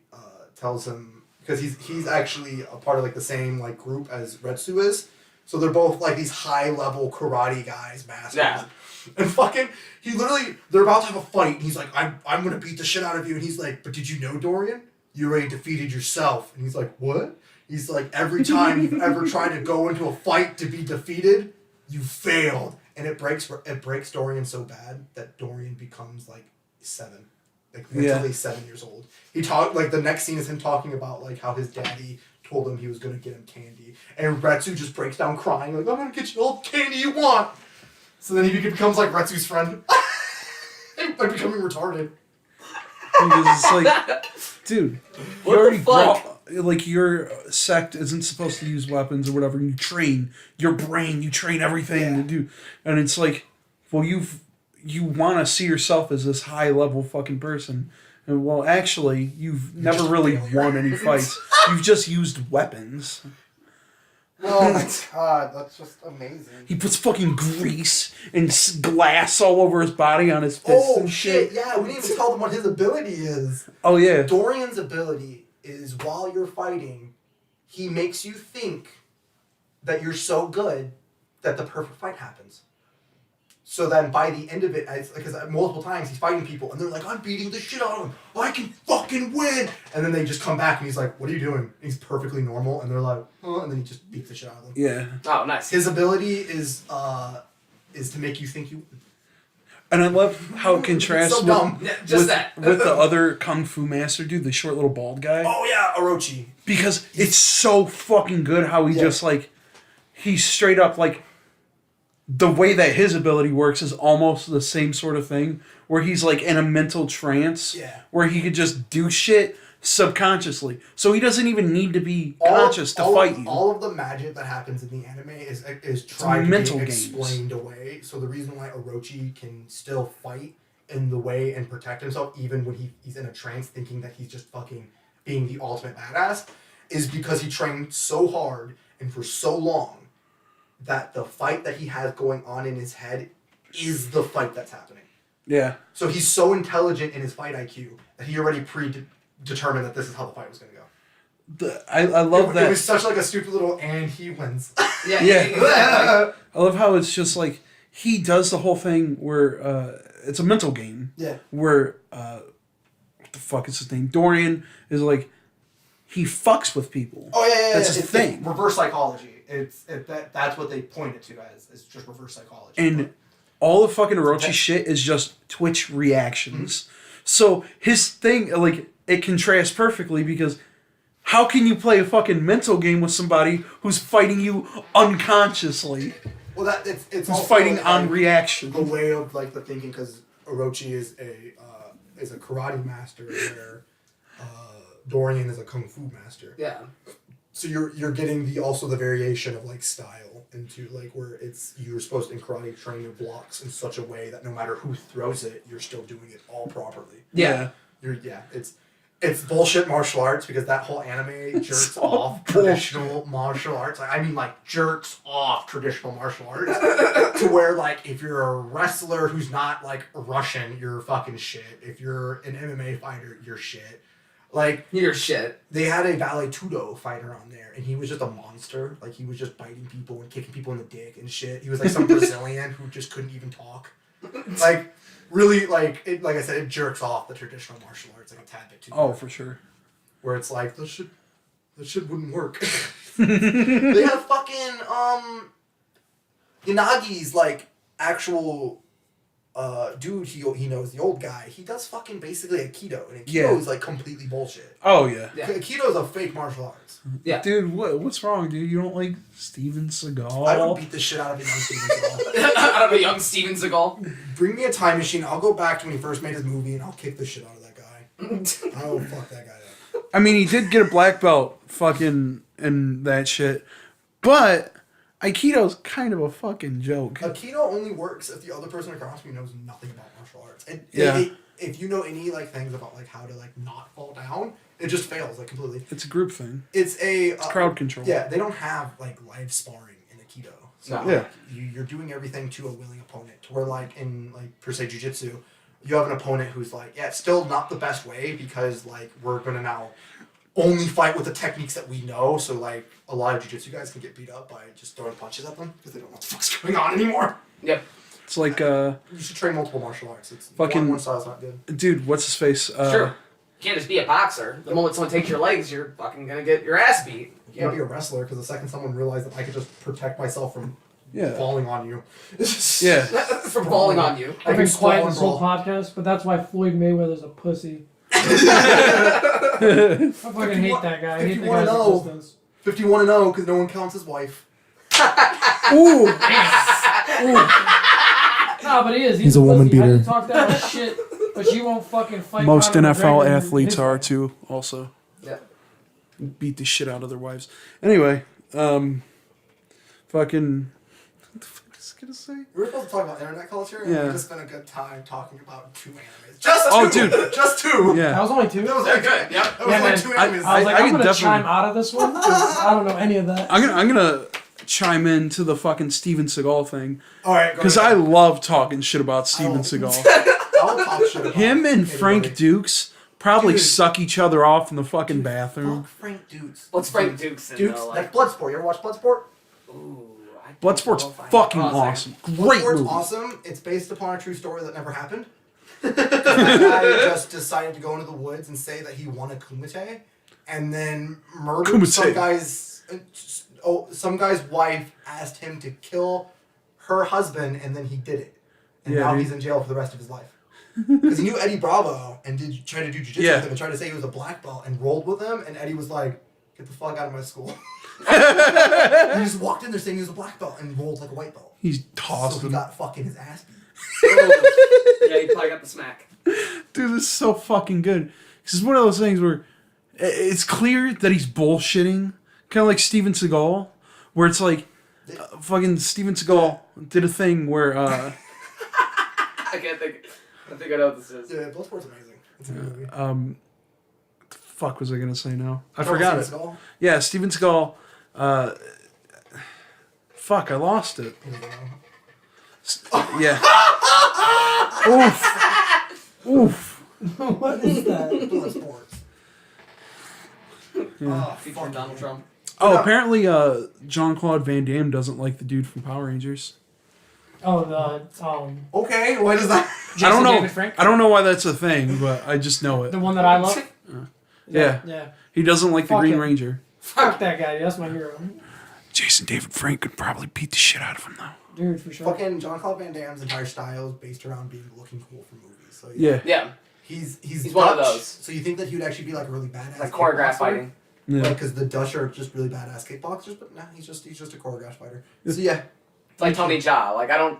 tells him, because he's actually a part of like the same like group as Retsu is, so they're both like these high level karate guys, masters. Yeah. And fucking, they're about to have a fight, and he's like, I'm gonna beat the shit out of you, and he's like, but did you know, Dorian? You already defeated yourself. And he's like, what? He's like, every time you've ever tried to go into a fight to be defeated, you failed. And it breaks Dorian so bad that Dorian becomes like 7. Like mentally 7 years old. The next scene is him talking about like how his daddy told him he was gonna get him candy. And Retsu just breaks down crying, like, I'm gonna get you all the candy you want. So then he becomes like Retsu's friend. By becoming retarded. Because it's like, dude, what you already the fuck? like your sect isn't supposed to use weapons or whatever. You train your brain, you train everything to do, and it's like, well, you want to see yourself as this high level fucking person, and well, actually, you've never really won any fights. You've just used weapons. Oh my god, that's just amazing. He puts fucking grease and glass all over his body on his fists and shit. Yeah, we didn't even tell them what his ability is. Oh yeah. Dorian's ability is while you're fighting, he makes you think that you're so good that the perfect fight happens. So then by the end of it, because multiple times he's fighting people and they're like, I'm beating the shit out of him. I can fucking win. And then they just come back and he's like, what are you doing? And he's perfectly normal. And they're like, huh? And then he just beats the shit out of them. Yeah. Oh, nice. His ability is to make you think you win. And I love how it contrasts So dumb. Just that. with the other kung fu master dude, the short little bald guy. Oh yeah, Orochi. Because it's so fucking good how he just like, he's straight up like, the way that his ability works is almost the same sort of thing, where he's like in a mental trance, where he could just do shit subconsciously. So he doesn't even need to be conscious to fight you. All of the magic that happens in the anime is tried to be explained away. So the reason why Orochi can still fight in the way and protect himself, even when he's in a trance thinking that he's just fucking being the ultimate badass, is because he trained so hard and for so long that the fight that he has going on in his head is the fight that's happening. Yeah. So he's so intelligent in his fight IQ that he already predetermined that this is how the fight was going to go. I love that. It was such like a stupid little and he wins. Yeah. I love how it's just like, he does the whole thing where it's a mental game. Yeah. Where, what the fuck is his name? Dorian is like, he fucks with people. Oh yeah. That's his thing. It's reverse psychology. That's what they point it to as. It's just reverse psychology. And all the fucking Orochi shit is just Twitch reactions. Mm-hmm. So his thing, like, it contrasts perfectly because how can you play a fucking mental game with somebody who's fighting you unconsciously? Well, it's also fighting like, on reaction. The way of like the thinking, because Orochi is a karate master, where Dorian is a kung fu master. Yeah. So you're getting the variation of like style into like where you're supposed to in karate train your blocks in such a way that no matter who throws it, you're still doing it all properly. Yeah. It's bullshit martial arts because that whole anime jerks off traditional martial arts. Like, I mean, like, jerks off traditional martial arts to where, like, if you're a wrestler who's not, like, Russian, you're fucking shit. If you're an MMA fighter, you're shit. Like, you're shit. They had a Vale Tudo fighter on there, and he was just a monster. Like, he was just biting people and kicking people in the dick and shit. He was like some Brazilian who just couldn't even talk. Like, really, like I said, it jerks off the traditional martial arts like a tad bit too. Oh, for sure. Where it's like, this shit wouldn't work. They have fucking Yanagi's like actual dude he knows, the old guy. He does fucking basically Aikido, and Aikido is like completely bullshit. Oh yeah. Aikido is a fake martial arts. Yeah. Dude, what's wrong, dude? You don't like Steven Seagal? I would beat the shit out of a young Steven Seagal. Out of a young Steven Seagal. Bring me a time machine. I'll go back to when he first made his movie, and I'll kick the shit out of that guy. I will fuck that guy up. I mean, he did get a black belt fucking and that shit. But Aikido's kind of a fucking joke. Aikido only works if the other person across me knows nothing about martial arts. And if you know any like things about like how to like not fall down, it just fails like completely. It's a group thing. It's crowd control. Yeah, they don't have like live sparring in Aikido. So like, you're doing everything to a willing opponent. To where like in like per se jiu-jitsu, you have an opponent who's like, yeah, it's still not the best way because like we're gonna now only fight with the techniques that we know. So like a lot of jiu-jitsu guys can get beat up by just throwing punches at them because they don't know what the fuck's going on anymore. Yep. It's like you should train multiple martial arts. It's fucking one style's not good. Dude, what's his face? Sure. You can't just be a boxer. The moment someone takes your legs, you're fucking gonna get your ass beat. You can't be a wrestler because the second someone realized that I could just protect myself from falling on you. From falling on you. I've been quiet this whole podcast, but that's why Floyd Mayweather's a pussy. I fucking hate that guy. I hate the guy's existence. 51-0 because no one counts his wife. Ooh. No, but he is. He's a woman pussy. beater. I talk that much shit, but she won't fucking fight. Most Conor NFL McGregor athletes and are too. Also, Yeah. beat the shit out of their wives. Anyway, fucking. What the fuck was I gonna say? We were supposed to talk about internet culture, and we just spent a good time talking about 2 animes. Just two. Yeah. That was only 2. That was They're good. Yep. That was like 2 animes. I was like, I'm gonna definitely chime out of this one because I don't know any of that. I'm gonna chime into the fucking Steven Seagal thing. All right, because I love talking shit about Steven Seagal. I'll talk shit about him and Frank anybody. Dukes probably suck each other off in the fucking bathroom. Fuck Frank Dukes. What's Frank Dukes in though? Like, that's Bloodsport. You ever watch Bloodsport? ooh, Bloodsport's fucking awesome. Great Bloodsport's movie. awesome. It's based upon a true story that never happened. That guy just decided to go into the woods and say that he won a kumite, and then murdered some guy's. Some guy's wife asked him to kill her husband, and then he did it. And now he's in jail for the rest of his life. Because he knew Eddie Bravo and tried to do jiu-jitsu with him and tried to say he was a black belt and rolled with him, and Eddie was like, "Get the fuck out of my school." He just walked in there saying he was a black belt and rolled like a white belt. He's tossed So he got fucking his ass beat. Yeah, he probably got the smack. Dude, this is so fucking good. This is one of those things where it's clear that he's bullshitting. Kind of like Steven Seagal, where it's like, fucking Steven Seagal did a thing where, I think I know what this is. Yeah, Bloodsport's amazing. It's a good movie. what the fuck was I gonna say now? I forgot it. Steven Seagal? Yeah, Steven Seagal, fuck, I lost it. Yeah. Oof. Oof. What is that? Bloodsport. Yeah. Featuring Donald Trump. Oh, apparently, Jean-Claude Van Damme doesn't like the dude from Power Rangers. Oh, the Okay, what is that? Jason I don't know. David Frank? I don't know why that's a thing, but I just know it. The one that I love. Yeah. Yeah. He doesn't like the Fuck Green him. Ranger. Fuck that guy. That's my hero. Jason David Frank could probably beat the shit out of him, though. Dude, for sure. Fucking Jean-Claude Van Damme's entire style is based around being looking cool for movies. So Yeah. Yeah. He's one of Dutch, those. So you think that he would actually be like a really badass Like choreographed kickboxer? fighting. Yeah. Like, because the Dutch are just really badass kickboxers, but nah, he's just a choreographed fighter. So yeah. It's like Tony Jaa. Like, I don't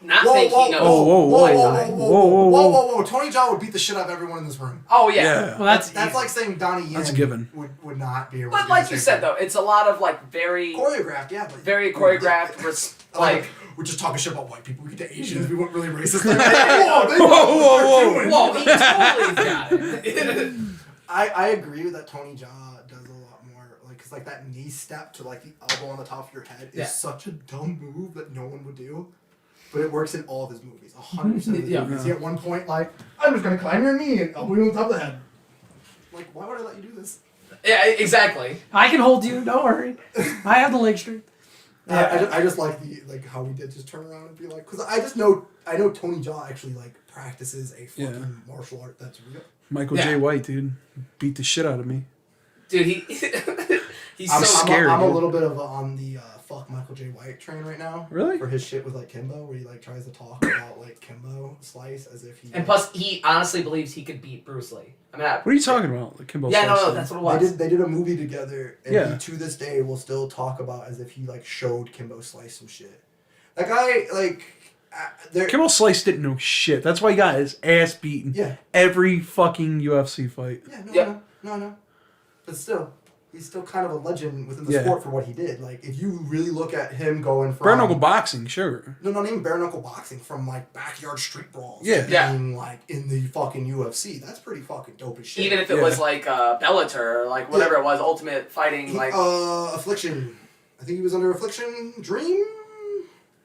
not Whoa, think whoa, he knows. whoa, whoa, Whoa, Muay whoa, Thai. whoa, Whoa, whoa, whoa. Tony Jaa would beat the shit out of everyone in this room. Oh, yeah. Yeah. Well, that's like saying Donnie Yen That's a given. would not be able to But do like the you same said, thing. though, it's a lot of, like, very Choreographed, yeah. But choreographed, like... We're just talking shit about white people. We get to Asians. We went really racist. Whoa, he totally got it. I agree that Tony Jaa does a lot more, like, because like that knee step to like the elbow on the top of your head is such a dumb move that no one would do, but it works in all of his movies, 100% of his movies. He at one point like, I'm just gonna climb your knee and elbow you on top of the head. Like, why would I let you do this? Yeah, exactly. I can hold you. Don't worry. I have the leg strength. I just like how we did just turn around and be like, because I know Tony Jaa actually like practices a fucking martial art that's real. Michael J. White, dude, beat the shit out of me. Dude, he's so scared. I'm a dude. little bit of on the fuck Michael J. White train right now. Really? For his shit with like Kimbo, where he like tries to talk about like Kimbo Slice as if he. And plus, he honestly believes he could beat Bruce Lee. I mean, What are you talking about? The Kimbo Yeah, Slice no, thing? that's what it was. They did a movie together, and Yeah. he to this day will still talk about as if he like showed Kimbo Slice some shit. That guy like. Kimbo Slice didn't know shit. That's why he got his ass beaten. Yeah. Every fucking UFC fight. Yeah, no. But still, he's still kind of a legend within the sport for what he did. Like, if you really look at him going from... Bare knuckle boxing, sure. No, not even bare knuckle boxing. From, like, backyard street brawls. Yeah. Being, like, in the fucking UFC. That's pretty fucking dope as shit. Even if it was, like, Bellator, or, like, whatever it was, Ultimate Fighting, like... Affliction. I think he was under Affliction. Dream?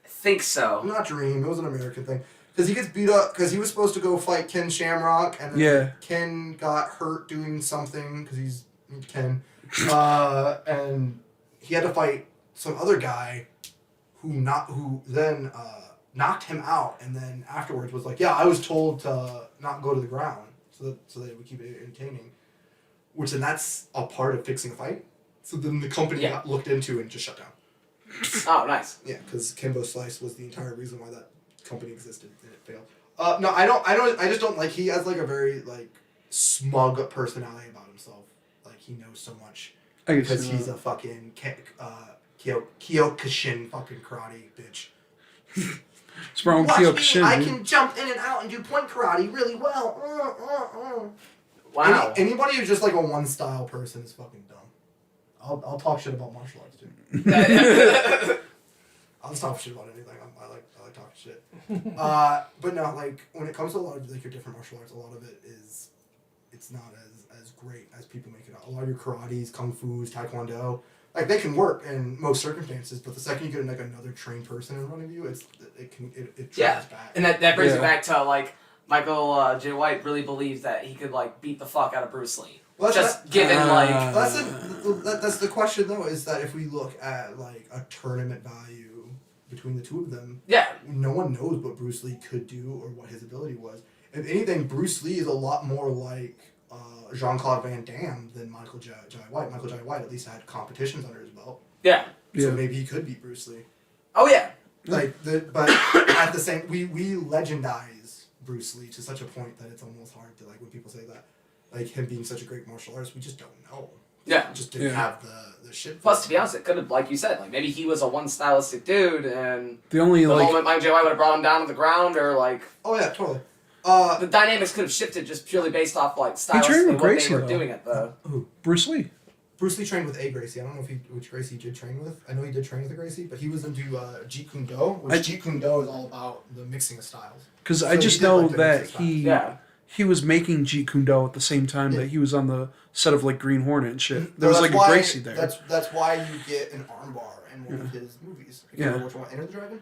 I think so. Not Dream. It was an American thing. Because he gets beat up, because he was supposed to go fight Ken Shamrock, and then Ken got hurt doing something, because he's Ken, and he had to fight some other guy who then knocked him out, and then afterwards was like, yeah, I was told to not go to the ground, so that it would keep it entertaining, then that's a part of fixing a fight, so then the company got looked into and just shut down. Oh, nice. Yeah, because Kimbo Slice was the entire reason why that company existed and it failed. No, I just don't like, he has like a very like smug personality about himself. Like he knows so much because he's a fucking Kyokushin fucking karate bitch. What's wrong with Kyokushin? I can jump in and out and do point karate really well. Wow. Anybody who's just like a one style person is fucking dumb. I'll talk shit about martial arts too. I'll just talk shit about anything. I like talking shit. But no, like when it comes to a lot of like your different martial arts, a lot of it is it's not as great as people make it out. A lot of your karates, kung fu's, taekwondo, like they can work in most circumstances, but the second you get like another trained person in front of you, it travels back. And that brings it back to like Michael J. White really believes that he could like beat the fuck out of Bruce Lee. Well, That's the question though, is that if we look at like a tournament value between the two of them, no one knows what Bruce Lee could do or what his ability was. If anything, Bruce Lee is a lot more like Jean-Claude Van Damme than Michael J. White. Michael J. White at least had competitions under his belt. Yeah. So maybe he could beat Bruce Lee. Oh yeah. But at the same, we legendize Bruce Lee to such a point that it's almost hard to like when people say that, like him being such a great martial artist, we just don't know. Yeah. Just didn't have the shit. Plus, to be honest, it could have, like you said, like maybe he was a one stylistic dude, and the moment Michael J. White would have brought him down to the ground, or like. Oh yeah, totally. The dynamics could have shifted just purely based off like stylistically what they were doing at the. Bruce Lee. Bruce Lee trained with a Gracie. I don't know which Gracie he did train with. I know he did train with a Gracie, but he was into Jeet Kune Do, which Jeet Kune Do is all about the mixing of styles. Because I just know that he was making Jeet Kune Do at the same time that he was on the set of like Green Hornet and shit. There was like a Gracie there. That's why you get an armbar in one of his movies. I can't remember which one. Enter the Dragon?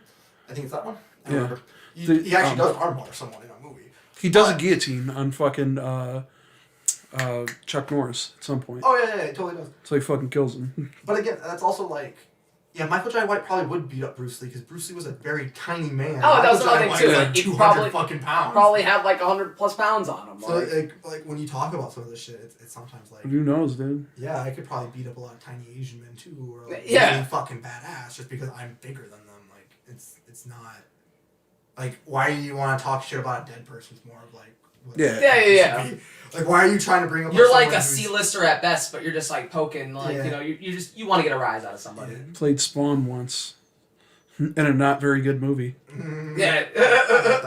I think it's that one. I don't remember. He actually does armbar someone in a movie. He does a guillotine on fucking Chuck Norris at some point. Oh yeah, he totally does. So he fucking kills him. But again, that's also like, Michael J. White probably would beat up Bruce Lee because Bruce Lee was a very tiny man. Oh, that was another thing too. Like 200 fucking pounds. Probably had like 100+ pounds on him. So like when you talk about some of this shit, it's sometimes like. Who knows, dude? Yeah, I could probably beat up a lot of tiny Asian men too, who are like really fucking badass just because I'm bigger than them. Like it's not. Like, why do you want to talk shit about a dead person? It's more of like. Yeah. Like, why are you trying to bring up? You're like a C-lister at best, but you're just like poking, like you want to get a rise out of somebody. Yeah. Played Spawn once, in a not very good movie. Yeah.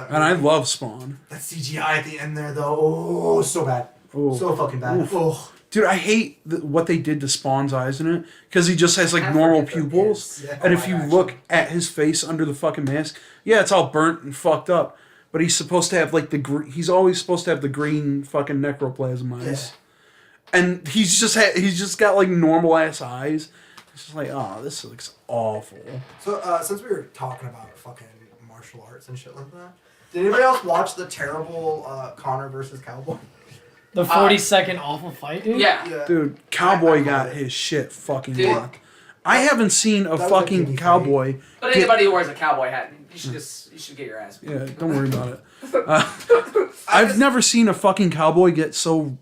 And I love Spawn. That CGI at the end there, though, oh, so bad, so fucking bad. Oh. Dude, I hate what they did to Spawn's eyes in it, because he just has like normal pupils, and if you look at his face under the fucking mask, it's all burnt and fucked up. But he's supposed to have like he's always supposed to have the green fucking necroplasm eyes, and he's just got like normal ass eyes. It's just like, this looks awful. So since we were talking about fucking martial arts and shit like that, did anybody else watch the terrible Connor versus Cowboy? The 40-second awful fight, dude? Yeah. Dude, Cowboy got his shit fucking locked. I haven't seen a fucking cowboy. But anybody who wears a cowboy hat, you should get your ass beat. Yeah, don't worry about it. I've never seen a fucking cowboy get so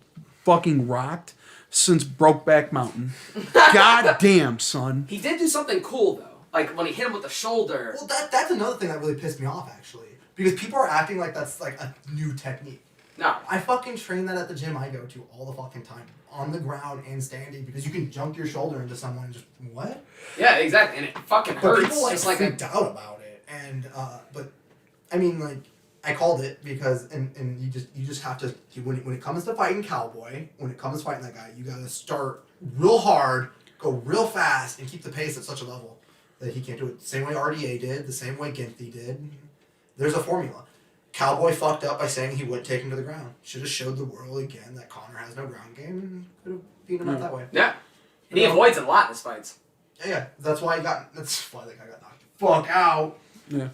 fucking rocked since Brokeback Mountain. God damn, son. He did do something cool though, like when he hit him with the shoulder. Well, that's another thing that really pissed me off actually, because people are acting like that's like a new technique. No. I fucking train that at the gym I go to all the fucking time. On the ground and standing, because you can jump your shoulder into someone and just, what? Yeah, exactly. And it fucking hurts. But people freaked out about it. And, but, I mean, like, I called it because and you just have to when it comes to fighting Cowboy, when it comes to fighting that guy, you gotta start real hard, go real fast, and keep the pace at such a level that he can't do it. The same way RDA did, the same way Ginthy did. There's a formula. Cowboy fucked up by saying he wouldn't take him to the ground. Should have showed the world again that Connor has no ground game and could have beat him out that way. Yeah. And he avoids a lot in his fights. Yeah, that's why that guy got knocked the fuck out. Yeah.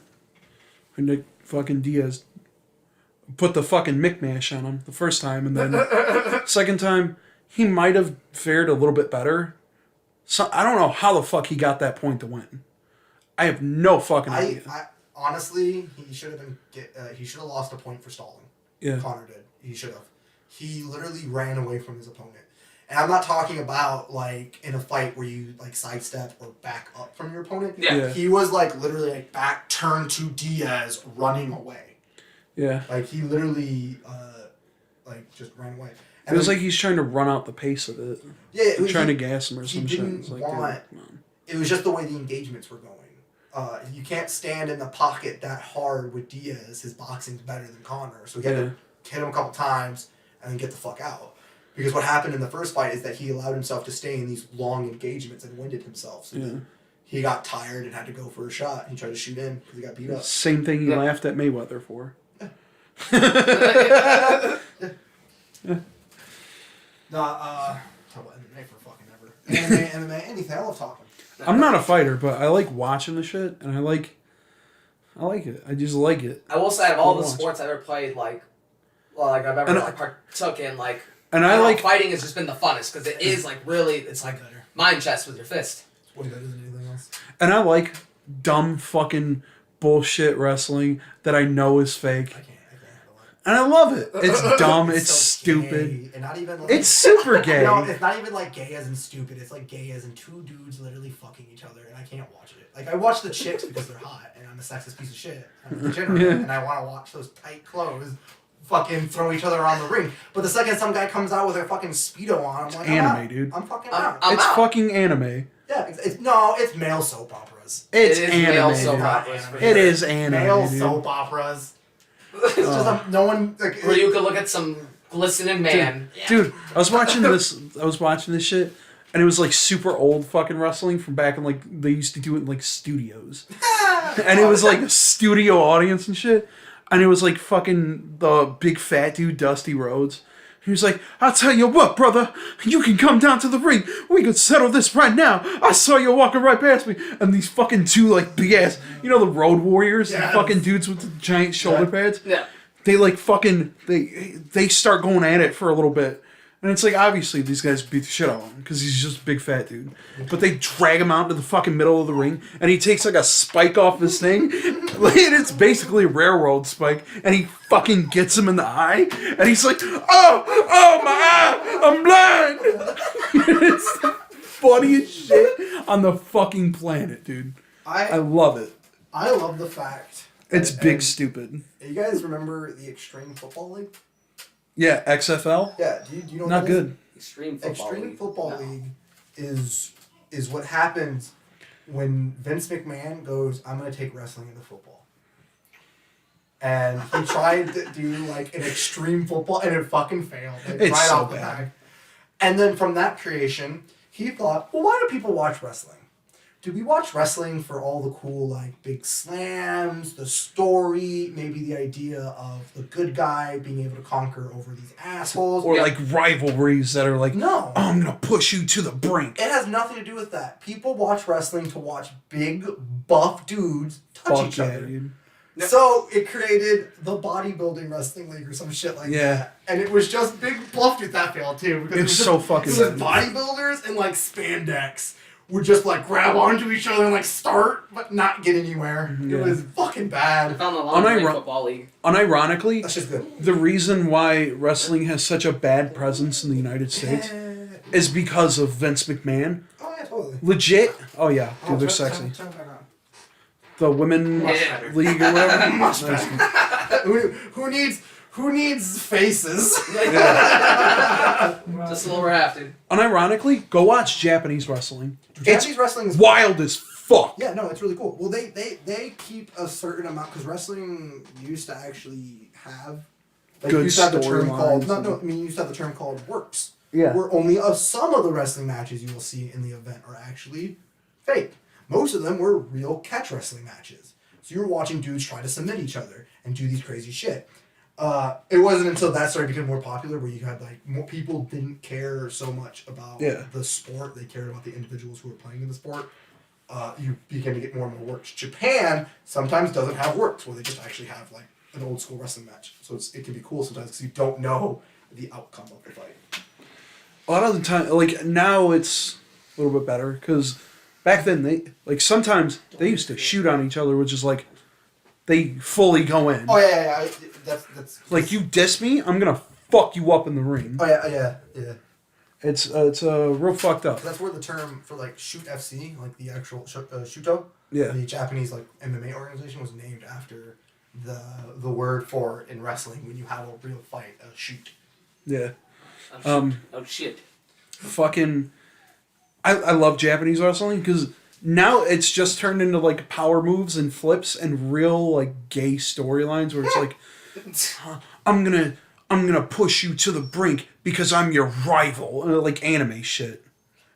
And Nick fucking Diaz put the fucking mick-mash on him the first time, and then second time, he might have fared a little bit better. So I don't know how the fuck he got that point to win. I have no fucking idea. Honestly, he should have he should have lost a point for stalling. Yeah. Connor did. He should have. He literally ran away from his opponent. And I'm not talking about, like, in a fight where you, like, sidestep or back up from your opponent. Yeah. He was, like, literally, like, back turn to Diaz running away. Yeah. Like, he literally, just ran away. And it was like he's trying to run out the pace of it. Yeah. Trying to gas him or some shit. Didn't It's like, want, it was just the way the engagements were going. You can't stand in the pocket that hard with Diaz. His boxing's better than Connor. So he had to hit him a couple times and then get the fuck out. Because what happened in the first fight is that he allowed himself to stay in these long engagements and winded himself. So then he got tired and had to go for a shot. He tried to shoot in because he got beat up. Same thing he laughed at Mayweather for. Talk about MMA for fucking ever. MMA, anything. I love talking. I'm not a fighter, but I like watching the shit, and I like it. I just like it. I will say, out of all the sports I've ever played, I've ever partook in, and I like fighting has just been the funnest because it is really it's like mind chess with your fist. It's way better than anything else. And I like dumb fucking bullshit wrestling that I know is fake. I can't handle it. And I love it. It's dumb. It's so stupid. Gay. And not even It's super gay. No, it's not even like gay as in stupid. It's like gay as in two dudes literally fucking each other, and I can't watch it. Like I watch the chicks because they're hot, and I'm a sexist piece of shit. I'm a degenerate, and I want to watch those tight clothes fucking throw each other around the ring. But the second some guy comes out with their fucking Speedo on, I'm like, anime, dude. I'm fucking out. It's fucking anime. Yeah, it's male soap operas. It's it is anime. male soap operas. It is anime. Male dude. soap operas. It's just no one. Like, where you could look at some glistening man. Dude, I was watching this shit, and it was like super old fucking wrestling from back in they used to do it in like studios. And it was like a studio audience and shit. And it was like fucking the big fat dude, Dusty Rhodes. He was like, I'll tell you what, brother, you can come down to the ring. We could settle this right now. I saw you walking right past me. And these fucking two like big ass, the Road Warriors, the fucking dudes with the giant shoulder pads. Yeah. They like fucking, they start going at it for a little bit. And it's like, obviously, these guys beat the shit out of him because he's just a big fat dude. But they drag him out into the fucking middle of the ring, and he takes like a spike off his thing. And it's basically a railroad spike, and he fucking gets him in the eye, and he's like, oh, my eye, I'm blind. It's the funniest shit on the fucking planet, dude. I love it. I love the fact. It's big stupid. You guys remember the Extreme Football League? Yeah, XFL? Yeah, do you know what Not good. Extreme Football League is what happens when Vince McMahon goes, I'm going to take wrestling into football. And he tried to do like an extreme football, and it fucking failed. It's right so off the bad. back. And then from that creation, he thought, well, why do people watch wrestling? Do we watch wrestling for all the cool, like, big slams, the story, maybe the idea of the good guy being able to conquer over these assholes? Or like rivalries that are like, no. I'm going to push you to the brink. It has nothing to do with that. People watch wrestling to watch big, buff dudes touch each other. Dude. So it created the bodybuilding wrestling league or some shit like that. And it was just big buff dudes that failed too. Because It's so fucking it was bodybuilders and like spandex would just like grab onto each other and like start but not get anywhere. Yeah. It was fucking bad. I found the long football league. Unironically, That's just good. the reason why wrestling has such a bad presence in the United States is because of Vince McMahon. Oh yeah, totally. Legit. Oh yeah, dude, they're sexy. Turn it back on. The women Yeah. league or whatever. Much better. Who needs faces? Just a little over half, dude. Unironically, go watch Japanese wrestling. Japanese wrestling is Wild as fuck. Yeah, no, it's really cool. Well, they keep a certain amount because wrestling used to actually have Good used to have the term storylines. called you used to have the term called works. Yeah. Where only some of the wrestling matches you will see in the event are actually fake. Most of them were real catch wrestling matches. So you were watching dudes try to submit each other and do these crazy shit. It wasn't until that started becoming more popular where you had more people didn't care so much about the sport. They cared about the individuals who were playing in the sport. You began to get more and more works. Japan sometimes doesn't have works where they just actually have like an old school wrestling match. So it can be cool sometimes because you don't know the outcome of the fight. A lot of the time, like now it's a little bit better because back then sometimes they used to shoot on each other, which is like they fully go in. Oh yeah. That's like you diss me, I'm gonna fuck you up in the ring. Oh yeah. It's real fucked up. That's where the term for like shoot FC, like the actual shuto, the Japanese like MMA organization was named after the word for in wrestling when you have a real fight, a shoot. Yeah. Oh shit. Fucking, I love Japanese wrestling because now it's just turned into like power moves and flips and real like gay storylines where it's like, I'm gonna push you to the brink because I'm your rival, like anime shit.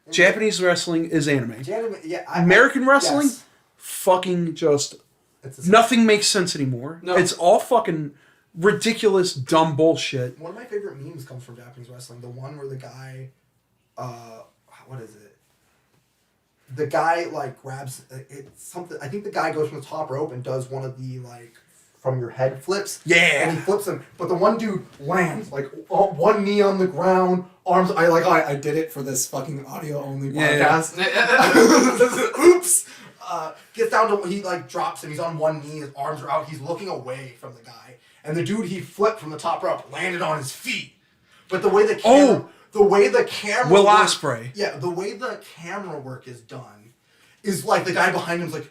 Japanese wrestling is anime. American wrestling, fucking just nothing makes sense anymore. No. It's all fucking ridiculous, dumb bullshit. One of my favorite memes comes from Japanese wrestling. The one where the guy, what is it? The guy like grabs it's something. I think the guy goes from the top rope and does one of the like from your head flips. Yeah. And he flips him, but the one dude lands like one knee on the ground, arms. I did it for this fucking audio only podcast. Yeah. Oops. Gets down to he like drops him. He's on one knee. His arms are out. He's looking away from the guy. And the dude he flipped from the top rope landed on his feet. But the way the camera Will Ospreay. Yeah, the way the camera work is done is like the guy behind him's like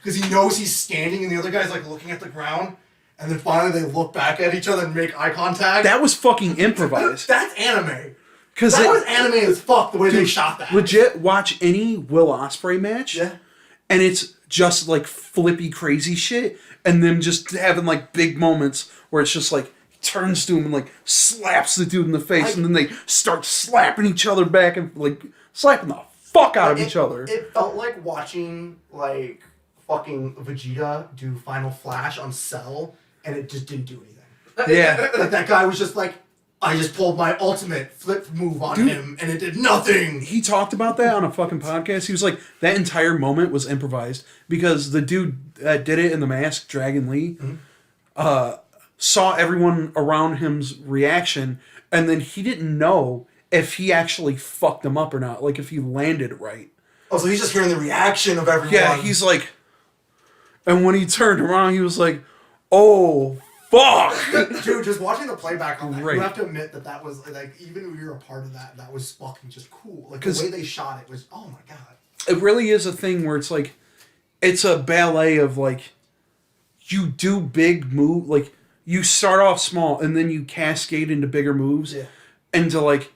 because he knows he's standing and the other guy's like looking at the ground and then finally they look back at each other and make eye contact. That was fucking improvised. That's anime. That was anime as fuck the way they shot that. Legit, watch any Will Ospreay match. Yeah. And it's just like flippy crazy shit and them just having like big moments where it's just like turns to him and like slaps the dude in the face and then they start slapping each other back and like slapping the fuck out of each other. It felt like watching like fucking Vegeta do Final Flash on Cell and it just didn't do anything. Yeah. Like that guy was just like, I just pulled my ultimate flip move on him and it did nothing. He talked about that on a fucking podcast. He was like, that entire moment was improvised because the dude that did it in the mask, Dragon Lee, saw everyone around him's reaction and then he didn't know if he actually fucked them up or not, like if he landed right. Oh, so he's just hearing the reaction of everyone. Yeah, he's like, and when he turned around, he was like, oh, fuck! Dude, just watching the playback on that, you have to admit that was, like, even if you're a part of that, that was fucking just cool. Like, the way they shot it was, oh my god. It really is a thing where it's like, it's a ballet of, like, you do big move, like, you start off small, and then you cascade into bigger moves, into, like,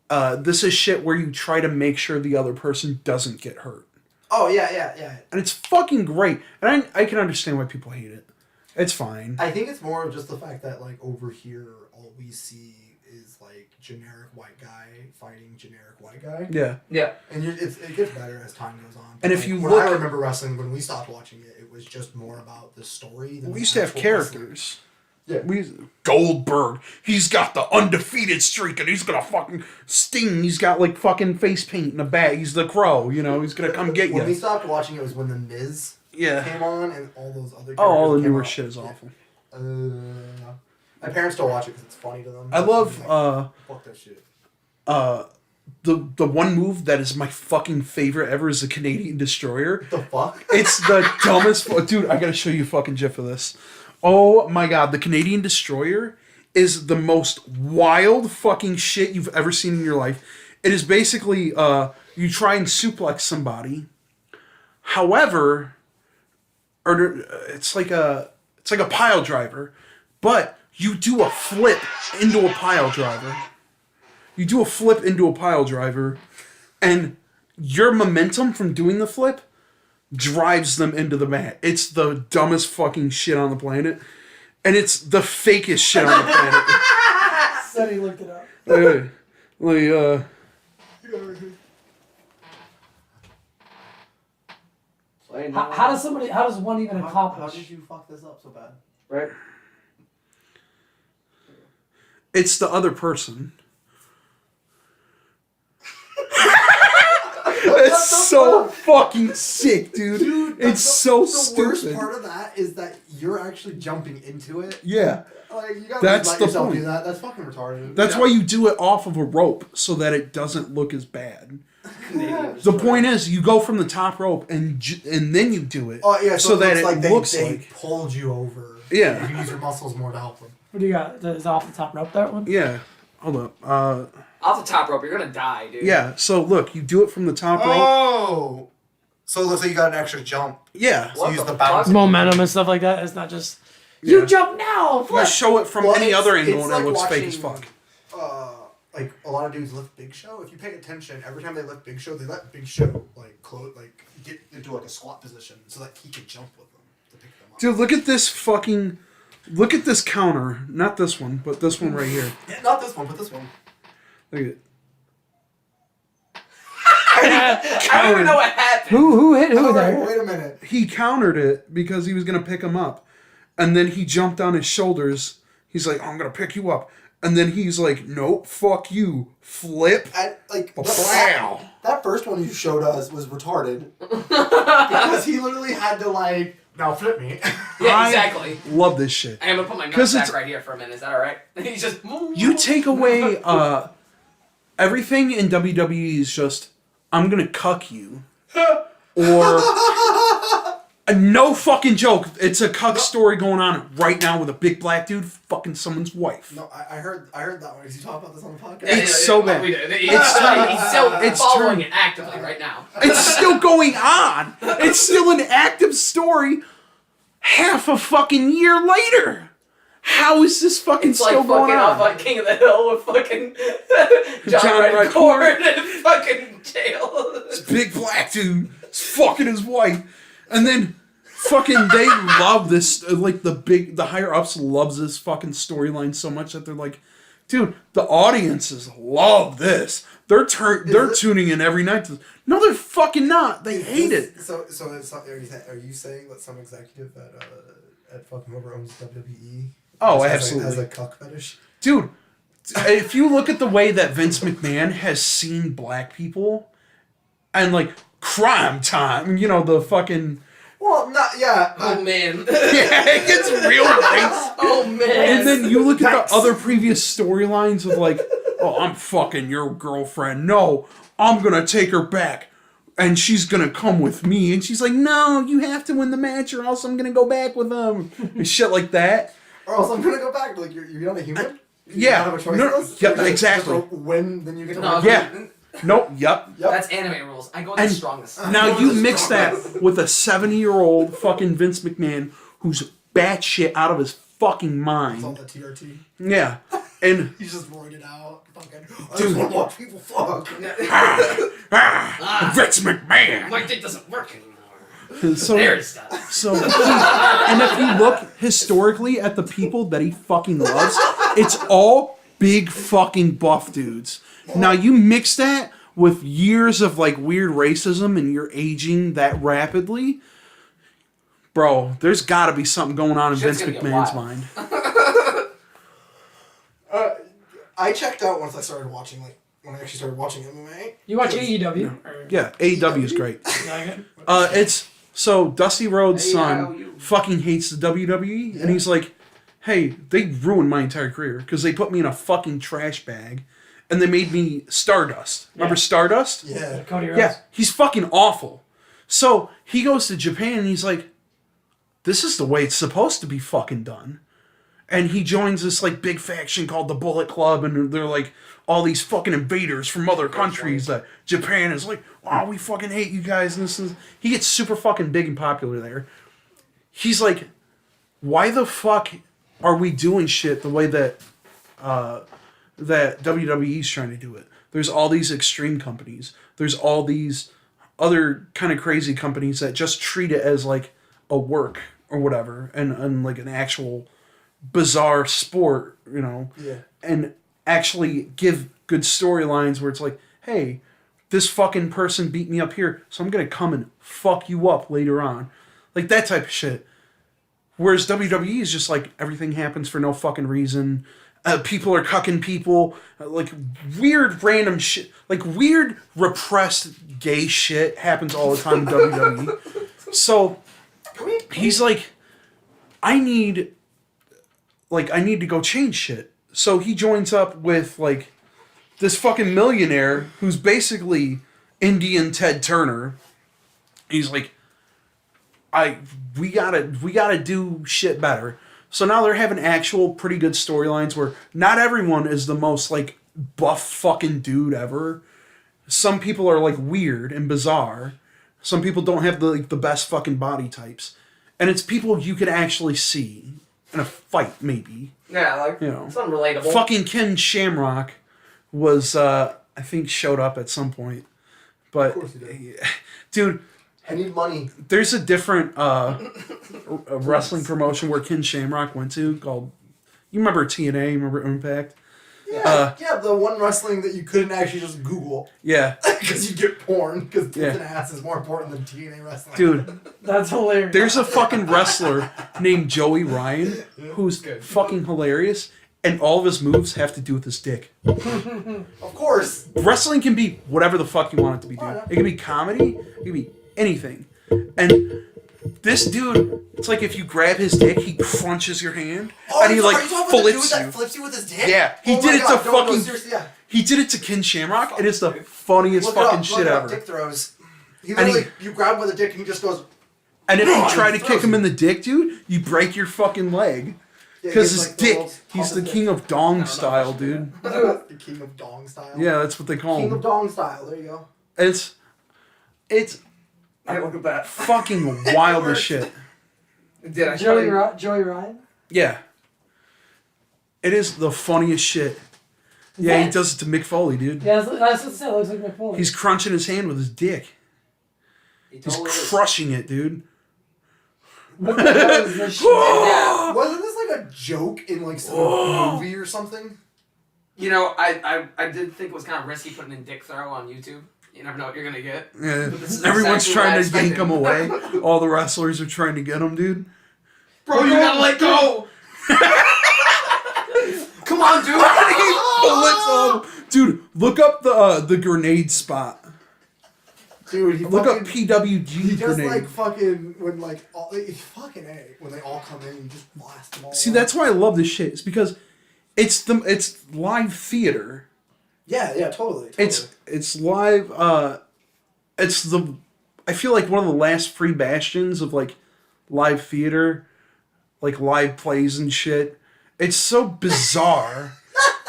this is shit where you try to make sure the other person doesn't get hurt. Oh, yeah. And it's fucking great. And I can understand why people hate it. It's fine. I think it's more of just the fact that, like, over here, all we see is, like, generic white guy fighting generic white guy. Yeah. Yeah. And it gets better as time goes on. But and if you look... I remember wrestling, when we stopped watching it, it was just more about the story. Than we used to have characters. Wrestling. Yeah. Goldberg, he's got the undefeated streak and he's gonna fucking sting. He's got, like, fucking face paint and a bat. He's the Crow, you know, he's gonna come get you. When we stopped watching it was when the MISC came on and all those other characters. Oh, all the newer shit is awful. My parents don't watch it because it's funny to them. I love fuck that shit. The one move that is my fucking favorite ever is the Canadian Destroyer. The fuck? It's the dumbest dude, I gotta show you a fucking gif of this. Oh my god, the Canadian Destroyer is the most wild fucking shit you've ever seen in your life. It is basically you try and suplex somebody. However, it's like a pile driver, but you do a flip into a pile driver. And your momentum from doing the flip drives them into the mat. It's the dumbest fucking shit on the planet. And it's the fakest shit on the planet. Said he looked it up. How does one even accomplish? How did you fuck this up so bad? Right? It's the other person. It's so fucking sick, dude. It's so stupid. The worst part of that is that you're actually jumping into it. Yeah. Like, you gotta That's let the yourself point. do that. That's fucking retarded. That's why you do it off of a rope so that it doesn't look as bad. The point is, you go from the top rope and then you do it. Oh yeah, so that it like looks they like pulled you over. Yeah. You use your muscles more to help them. What do you got? Is it off the top rope, that one? Yeah. Hold up. Off the top rope, you're gonna die, dude. Yeah. So look, you do it from the top rope. Oh. So it looks like you got an extra jump. Yeah. So use the bounce. Momentum and stuff like that. It's not just you jump now. You show it from any other angle and it like looks fake watching, as fuck. Like a lot of dudes lift Big Show. If you pay attention, every time they lift Big Show, they let Big Show get into like a squat position so that he can jump with them to pick them up. Dude, look at this counter. Not this one, but this one right here. Yeah, not this one, but this one. Look at it. I don't even know what happened. Who hit who Alright, there? wait a minute. He countered it because he was going to pick him up. And then he jumped on his shoulders. He's like, I'm going to pick you up. And then he's like, nope, fuck you. Flip. Wow. That first one you showed us was retarded. Because he literally had to now flip me. Yeah, exactly. Love this shit. I'm gonna put my nuts back right here for a minute. Is that alright? He's just. You take away everything in WWE is just, I'm going to cuck you. Or... no fucking joke. It's a cuck story going on right now with a big black dude fucking someone's wife. No, I heard that one. Did you talk about this on the podcast? It's so bad. He's still following turned- it actively right now. It's still going on. It's still an active story half a fucking year later. How is this fucking It's still like going fucking on? off King of the Hill with fucking John Redcord in fucking jail. This big black dude is fucking his wife. And then fucking they love this, the higher ups loves this fucking storyline so much that they're like, dude, the audiences love this. They're tuning in every night. No, they're fucking not. They hate it. So it's not, are you saying that some executive at fucking whoever owns WWE Absolutely has a cuck fetish? Dude, if you look at the way that Vince McMahon has seen black people and Crime Time, the fucking... Well, yeah. Oh, man. Yeah, it gets real nice. Oh, man. And then you look at the other previous storylines of oh, I'm fucking your girlfriend. No, I'm going to take her back. And she's going to come with me. And she's like, no, you have to win the match or else I'm going to go back with them. And shit like that. Or else I'm going to go back. You're not a human? You Yeah. don't have a choice in this? Yeah, exactly. Win, then you get to No, win. Yeah. Nope, yep. That's anime rules. I go the strongest. Now you mix that with a 70-year-old fucking Vince McMahon who's batshit out of his fucking mind. It's all the TRT. Yeah. And He's just roaring it out. Fucking, I just want to watch people fuck. Vince McMahon. My dick doesn't work anymore. So, There it does. So, and if you look historically at the people that he fucking loves, it's all big fucking buff dudes. Now you mix that with years of weird racism and you're aging that rapidly, bro, there's got to be something going on in Shit's Vince gonna get McMahon's wild. mind. I checked out once I started watching, when I actually started watching MMA. You watch AEW? Yeah, AEW is great. Yeah. It's so Dusty Rhodes' son AEW. fucking hates the WWE, and he's like, hey, they ruined my entire career because they put me in a fucking trash bag and they made me Stardust. Remember Stardust? Yeah. Cody Rhodes. Yeah, he's fucking awful. So he goes to Japan and he's like, this is the way it's supposed to be fucking done. And he joins this big faction called the Bullet Club, and they're all these fucking invaders from other countries that Japan is wow, we fucking hate you guys. And this is, he gets super fucking big and popular there. He's like, why the fuck are we doing shit the way that that WWE's trying to do it? There's all these extreme companies. There's all these other kind of crazy companies that just treat it as like a work or whatever, and like an actual bizarre sport, you know, and actually give good storylines where it's like, hey, this fucking person beat me up here, so I'm gonna come and fuck you up later on, like that type of shit. Whereas WWE is just like everything happens for no fucking reason. People are cucking people, like weird random shit, like weird repressed gay shit happens all the time in WWE. So he's like, I need to go change shit. So he joins up with like this fucking millionaire who's basically Indian Ted Turner. He's like, we gotta do shit better. So now they're having actual pretty good storylines where not everyone is the most like buff fucking dude ever. Some people are like weird and bizarre. Some people don't have the best fucking body types. And it's people you could actually see in a fight, maybe. Yeah, like, you know, it's unrelatable. Fucking Ken Shamrock was, I think, showed up at some point. But, of course he did. Dude, I need money. there's a different wrestling promotion where Ken Shamrock went to called, you remember TNA, you remember Impact? Yeah, the one wrestling that you couldn't actually just Google. Yeah. Because you get porn, because tits and ass is more important than TNA wrestling. Dude, That's hilarious. there's a fucking wrestler named Joey Ryan who's fucking hilarious, and all of his moves have to do with his dick. Of course. Wrestling can be whatever the fuck you want it to be, dude. It can be comedy, it can be anything. And this dude, it's like if you grab his dick, he crunches your hand, and he like flips you. That flips you with his dick? Yeah, he Oh did my it God, to no, fucking. seriously, yeah. He did it to Ken Shamrock. It is the funniest Look fucking it up, shit look it up, ever. dick throws. He And literally, you grab him with a dick and he just goes. And if you try to throws kick him you. in the dick, dude, you break your fucking leg. Yeah, Because he his gets, like, the dick, world's he's the toughest king dick. of dong style, dude. The king of dong style. Yeah, that's what they call King of him. dong style. There you go. It's Hey, look at that. fucking wild as shit. Did I Joey, tell you? Joey Ryan? Yeah. It is the funniest shit. Yeah, he does it to Mick Foley, dude. Yeah, that's what I said. It looks like Mick Foley. He's crunching his hand with his dick. He He's totally is. crushing it, dude. What the hell is this shit? Yeah. Wasn't this like a joke in like some movie or something? You know, I did think it was kind of risky putting in dick throw on YouTube. You never know what you're gonna get. Yeah. But this is Everyone's exactly what I trying to yank expected. him away. All the wrestlers are trying to get him, dude. Bro, you gotta let go. Come on, dude. Bullets him. Dude, look up the grenade spot. Dude, he Look up fucking, PWG he just grenade. like fucking when like all, fucking A when they all come in, you just blast them all. See, out. that's why I love this shit. It's because it's live theater. yeah, totally. It's live. I feel like one of the last free bastions of like live theater, like live plays and shit. It's so bizarre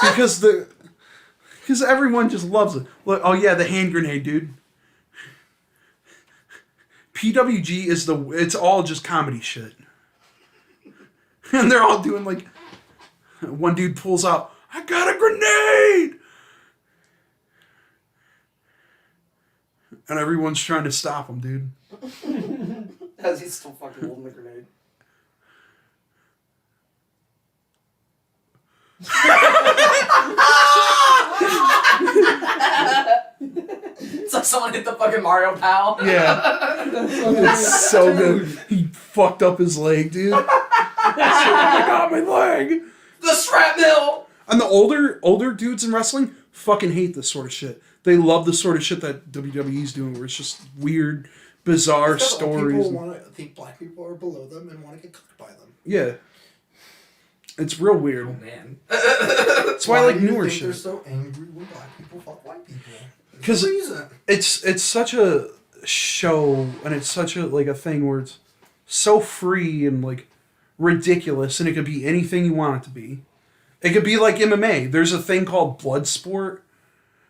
because everyone just loves it. Look, oh yeah, the hand grenade, dude. PWG is it's all just comedy shit. And they're all doing like, one dude pulls out, I got a grenade! And everyone's trying to stop him, dude. As he's still fucking holding the grenade. It's like someone hit the fucking Mario Pal. Yeah. It's so good. He fucked up his leg, dude. I got my leg. The shrapnel. And the older dudes in wrestling fucking hate this sort of shit. They love the sort of shit that WWE's doing, where it's just weird, bizarre stories. People want to think black people are below them and want to get cooked by them. Yeah. It's real weird. Oh man. That's why I like do you newer think they're shit. so angry when black people fuck white people? Because There's a reason. it's such a show, and it's such a like a thing where it's so free and like ridiculous, and it could be anything you want it to be. It could be like MMA. There's a thing called Bloodsport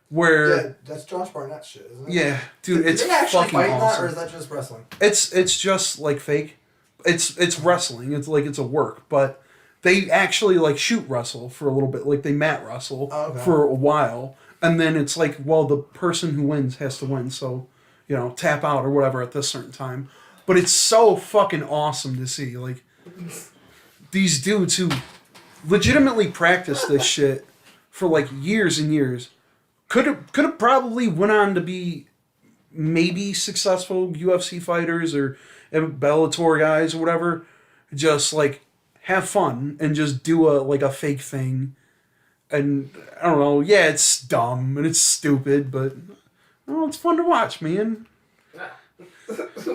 where Yeah, that's Josh Barnett's shit, isn't it? yeah, dude, it's Did they actually fucking fight in that, awesome. or is that just wrestling? It's just like fake. It's wrestling. It's like it's a work, but they actually like shoot wrestle for a little bit. Like they mat wrestle Oh, okay. for a while, and then it's like, well, the person who wins has to win, so, you know, tap out or whatever at this certain time. But it's so fucking awesome to see, like, these dudes who legitimately practice this shit for like years and years could have probably went on to be maybe successful UFC fighters or Bellator guys or whatever. Just like have fun and just do a fake thing. And I don't know, yeah, it's dumb and it's stupid, but it's fun to watch, man.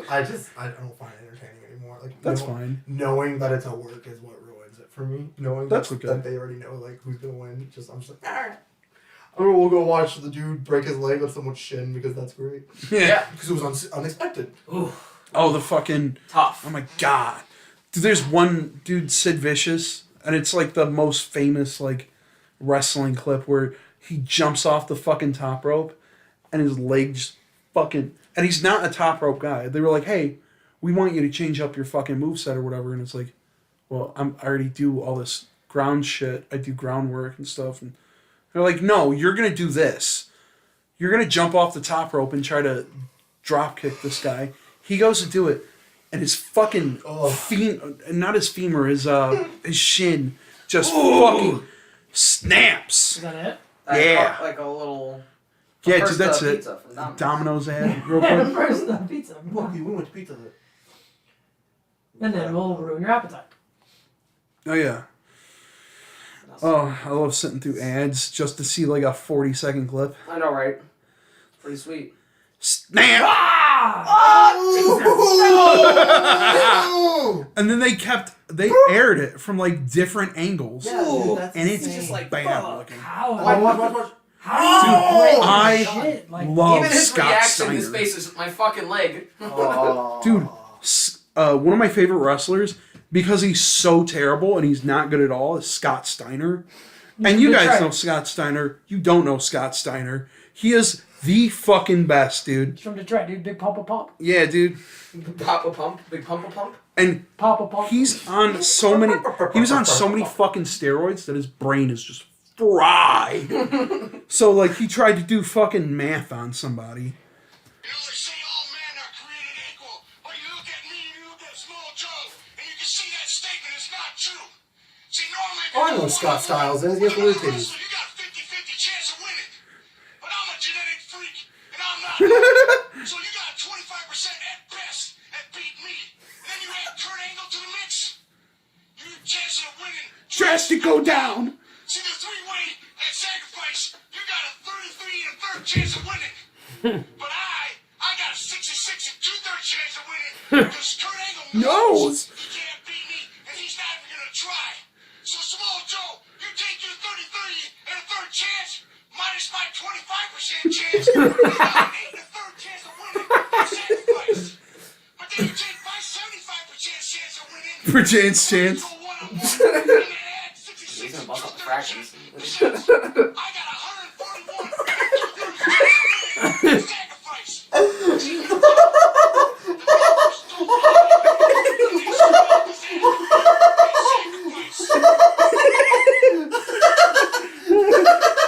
I don't find it entertaining anymore. Like That's fine. Knowing that it's a work is what ruins it for me. Knowing That's that they already know like who's gonna win. I'm just like, alright. Or we'll go watch the dude break his leg with someone's shin because that's great. Yeah. Because it was unexpected. Ooh. Oh, the fucking Tough. Oh my god. Dude, there's one dude, Sid Vicious, and it's like the most famous like wrestling clip where he jumps off the fucking top rope and his legs fucking, and he's not a top rope guy. They were like, hey, we want you to change up your fucking moveset or whatever, and it's like, well, I already do all this ground shit. I do groundwork and stuff, and they're like, no, you're gonna do this. You're gonna jump off the top rope and try to drop kick this guy. He goes to do it, and his fucking not his femur, his shin just fucking snaps. Is that it? Yeah. Like a little. Yeah, dude, that's it. Pizza from Domino's. Domino's ad, real Yeah, quick. first the pizza. Fuck you, we went to Pizza Hut. And then we'll ruin your appetite. Oh yeah. Oh, I love sitting through ads just to see like a 40-second clip. I know, right? It's pretty sweet. Snap! Oh! And then they aired it from like different angles. Yeah, dude, that's And it's insane. just like, bad fuck. looking. How? Watch. How? Dude, I shit. Like, love Even his Scott reaction, his Steiner. face is my fucking leg. Oh. Dude, one of my favorite wrestlers, because he's so terrible and he's not good at all, is Scott Steiner. And you guys know Scott Steiner. You don't know Scott Steiner. He is the fucking best, dude. He's from Detroit, dude. Big Papa Pump. Yeah, dude. Papa pump, big pump pump. And Papa Pump. he was on so many fucking steroids that his brain is just fried. So like he tried to do fucking math on somebody. You know, they say all men are created equal, but you look at me and you look at Small Joe, and you can see that statement is not true. See, normally if Oh, I know what Scott Styles is. He has the weird titties. you got a 50-50 chance of winning. But I'm a genetic freak, and I'm not. So you got a 25% at best at beat me. And then you add Kurt Angle to the mix. Your chances of winning Drastic go down. See, the three-way at sacrifice, you got a 33 and a third chance of winning. But I got a 66 and two-thirds chance of winning because Kurt Angle knows he can't beat me and he's not even going to try. So, Small Joe, you take your 30 and a third chance minus my 25% chance. You got an 8 and a third chance of winning at sacrifice. But then you take my 75% chance of winning. For Jane's chance. Go one-on-one, and then add 66 He's gonna and bust up the two-thirds fractions. chance. I got 141 sacrifice.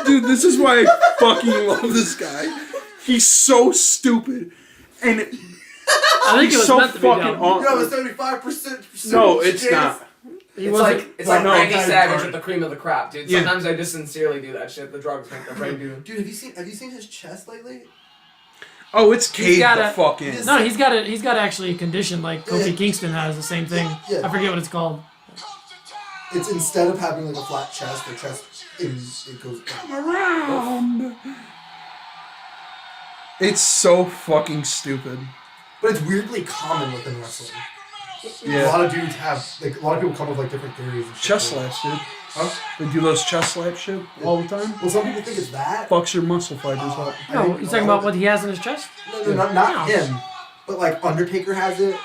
Dude, this is why I fucking love this guy. He's so stupid. And I think it was so meant to be fucking dumb. You have a awesome. 75%. No, it's not. He It's wasn't- like no, Randy guys Savage aren't. with the cream of the crop, dude. Yeah. Sometimes I just sincerely do that shit. The drugs make the brain do. Dude, have you seen his chest lately? Oh, it's caved got the a- fuck in. No, he's got actually a condition like Kofi Kingston has, the same thing. Yeah. I forget what it's called. It's instead of having like a flat chest, the chest it goes down. Around. It's so fucking stupid. But it's weirdly common within wrestling. A Yeah. lot of dudes have like a lot of people come with like different theories. And shit. Chest slaps, dude. Huh? They do those chest slap shit all the time. Well, some people think it's that. Fucks your muscle fibers up. I No, think he's talking about what he has in his chest? No, not No. him. But like Undertaker has it.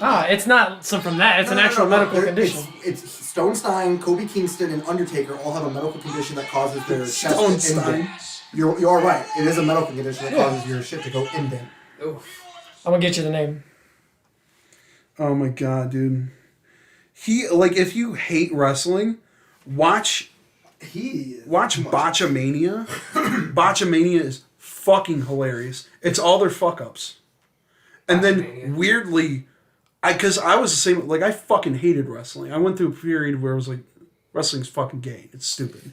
Ah, it's not some from that. It's an actual medical condition. It's Stone Stein, Kobe Kingston, and Undertaker all have a medical condition that causes their chest Stone to Stein. indent. You are right. It is a medical condition that causes your shit to go indent. Oof. I'm gonna get you the name. Oh my god, dude. He, like, if you hate wrestling, watch Watch Botchamania. Botchamania is fucking hilarious. It's all their fuck ups. And then weirdly, because I was the same, like I fucking hated wrestling. I went through a period where I was like, wrestling's fucking gay. It's stupid.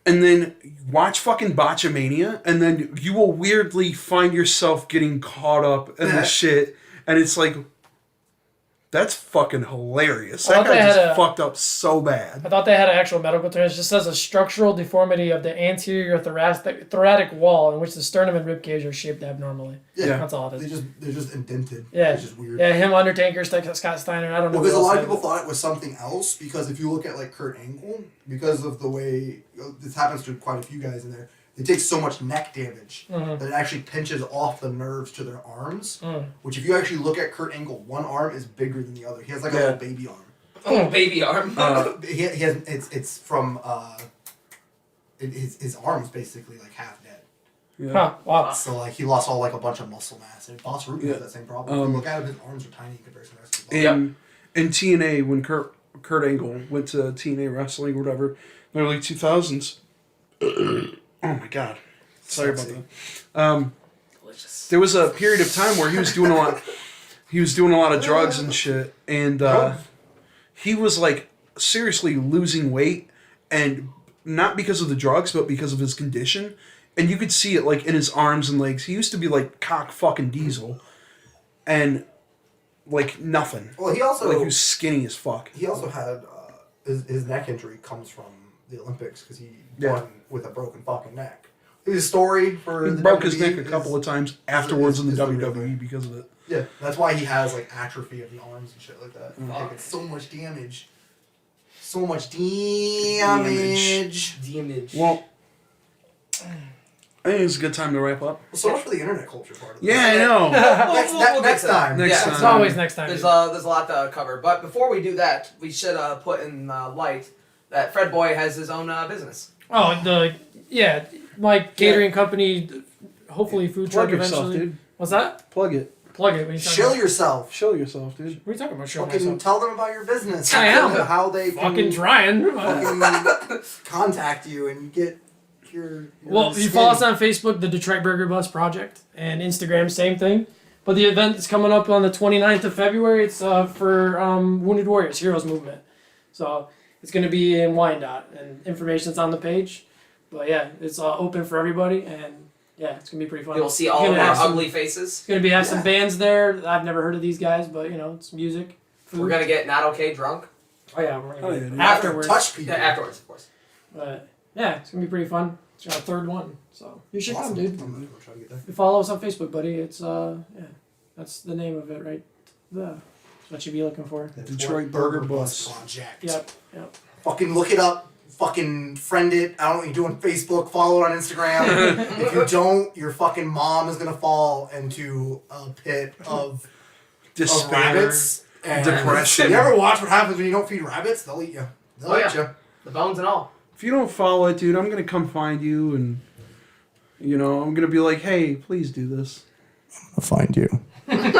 And then watch fucking Botchamania, and then you will weirdly find yourself getting caught up in the shit, and it's like, that's fucking hilarious. That guy just fucked up so bad. I thought they had an actual medical term. It just says a structural deformity of the anterior thoracic wall in which the sternum and ribcage are shaped abnormally. Yeah. That's all it is. They're just indented. Yeah. Which is weird. Yeah, him, Undertaker, Scott Steiner, I don't know. Because a lot of people thought it was something else, because if you look at like Kurt Angle, because of the way, this happens to quite a few guys in there, they take so much neck damage that it actually pinches off the nerves to their arms. Which, if you actually look at Kurt Angle, one arm is bigger than the other. He has like a little baby arm. Oh, baby arm. He has it's from his arm's basically like half dead. Yeah. Huh, wow. So like he lost all like a bunch of muscle mass, and Boss Ruby has that same problem. If you look at him, his arms are tiny in comparison to the rest of his body. In TNA, when Kurt Angle went to TNA wrestling or whatever, in the early 2000s. Oh my god, sorry about that. There was a period of time where he was doing a lot. He was doing a lot of drugs and shit, and he was like seriously losing weight, and not because of the drugs, but because of his condition. And you could see it like in his arms and legs. He used to be like cock fucking Diesel, and like nothing. Well, he also like he was skinny as fuck. He also had his neck injury comes from the Olympics because he won with a broken fucking neck. His story for he broke his neck a couple of times afterwards in the WWE because of it. Yeah, that's why he has like atrophy of the arms and shit like that. Like, it's so much damage. So much damage. Well, I think it's a good time to wrap up. Well, so much for the internet culture part of it. Yeah, I know. Next time. Next time. It's always next time. There's a lot to cover. But before we do that, we should put in light that Fred Boy has his own business. Oh, my catering company, hopefully food truck Plug yourself, eventually. dude. What's that? Plug it. Plug it. Show yourself. Show yourself, dude. What are you talking about? Show Fucking myself. tell them about your business. I am. Tell them how they Fucking trying. fucking contact you and get your Well, you follow us on Facebook, the Detroit Burger Bus Project, and Instagram, same thing. But the event is coming up on the 29th of February. It's for Wounded Warriors, Heroes Movement. So it's going to be in Wyandotte, and information's on the page. But yeah, it's open for everybody, and yeah, it's going to be pretty fun. You'll see all of our ugly faces. It's going to have some bands there. I've never heard of these guys, but it's music, food. We're going to get not okay drunk. Oh yeah, we're going to afterwards. Touch people. Yeah, afterwards, of course. But yeah, it's going to be pretty fun. It's our third one, so you should come, dude. I'm gonna try to get there. You follow us on Facebook, buddy. It's that's the name of it, right? That's what you'd be looking for. Detroit Burger Bus Project. Yep. Fucking look it up. Fucking friend it. I don't know what you do on Facebook. Follow it on Instagram. If you don't, your fucking mom is gonna fall into a pit of despair, rabbits and depression. You ever watch what happens when you don't feed rabbits? They'll eat you. They'll eat you. The bones and all. If you don't follow it, dude, I'm gonna come find you, and I'm gonna be like, hey, please do this. I'll find you. And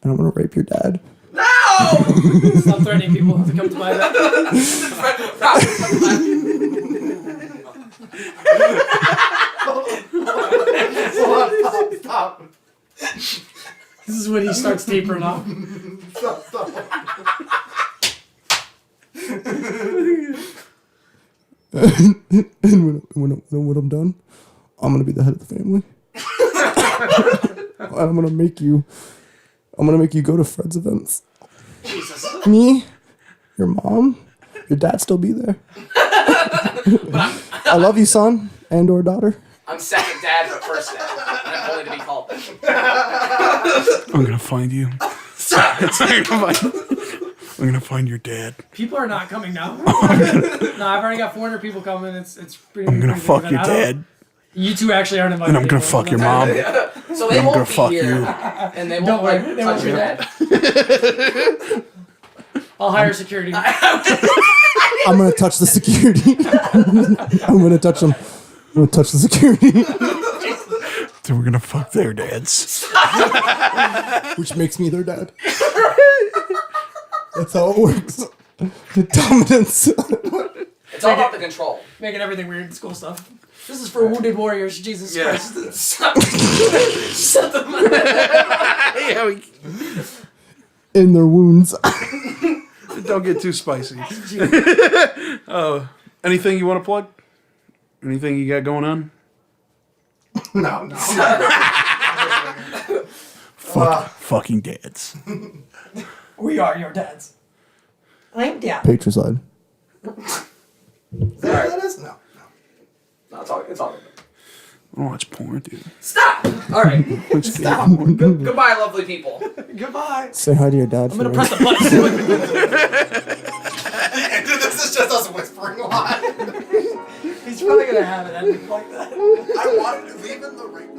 I'm gonna rape your dad. No! Stop threatening people to come to my event. Stop. This is when he starts tapering off. Stop. And when I'm done, I'm gonna be the head of the family. And I'm gonna make you go to Fred's events. Jesus. Me, your mom, your dad still be there. I love you, son and or daughter. I'm second dad, but first dad. And I'm only to be called that. I'm gonna find you. I'm gonna find your dad. People are not coming now. No, I've already got 400 people coming. It's pretty. I'm gonna fuck your dad. You two actually aren't invited. And I'm gonna fuck your mom. So they I'm won't gonna be fuck here, you. and they Don't won't worry, they won't touch be your there. dad. I'll hire security. I'm gonna touch the security. I'm gonna touch them. I'm gonna touch the security. So we're gonna fuck their dads. Which makes me their dad. That's how it works. Dominance. It's all about the control. Making everything weird. School stuff. This is for wounded warriors. Jesus Yeah. Christ. Shut them. Yeah, In their wounds. don't get too spicy. Anything you want to plug? Anything you got going on? No. Fucking dads. We are your dads. I'm dad. Patricide. That is no. No, it's all good. I don't watch porn, dude. Stop! Alright. Stop. Goodbye, lovely people. Goodbye. Say hi to your dad. I'm gonna press the button. This is just us whispering live. He's probably gonna have it ending like that. I wanted to leave in the ring.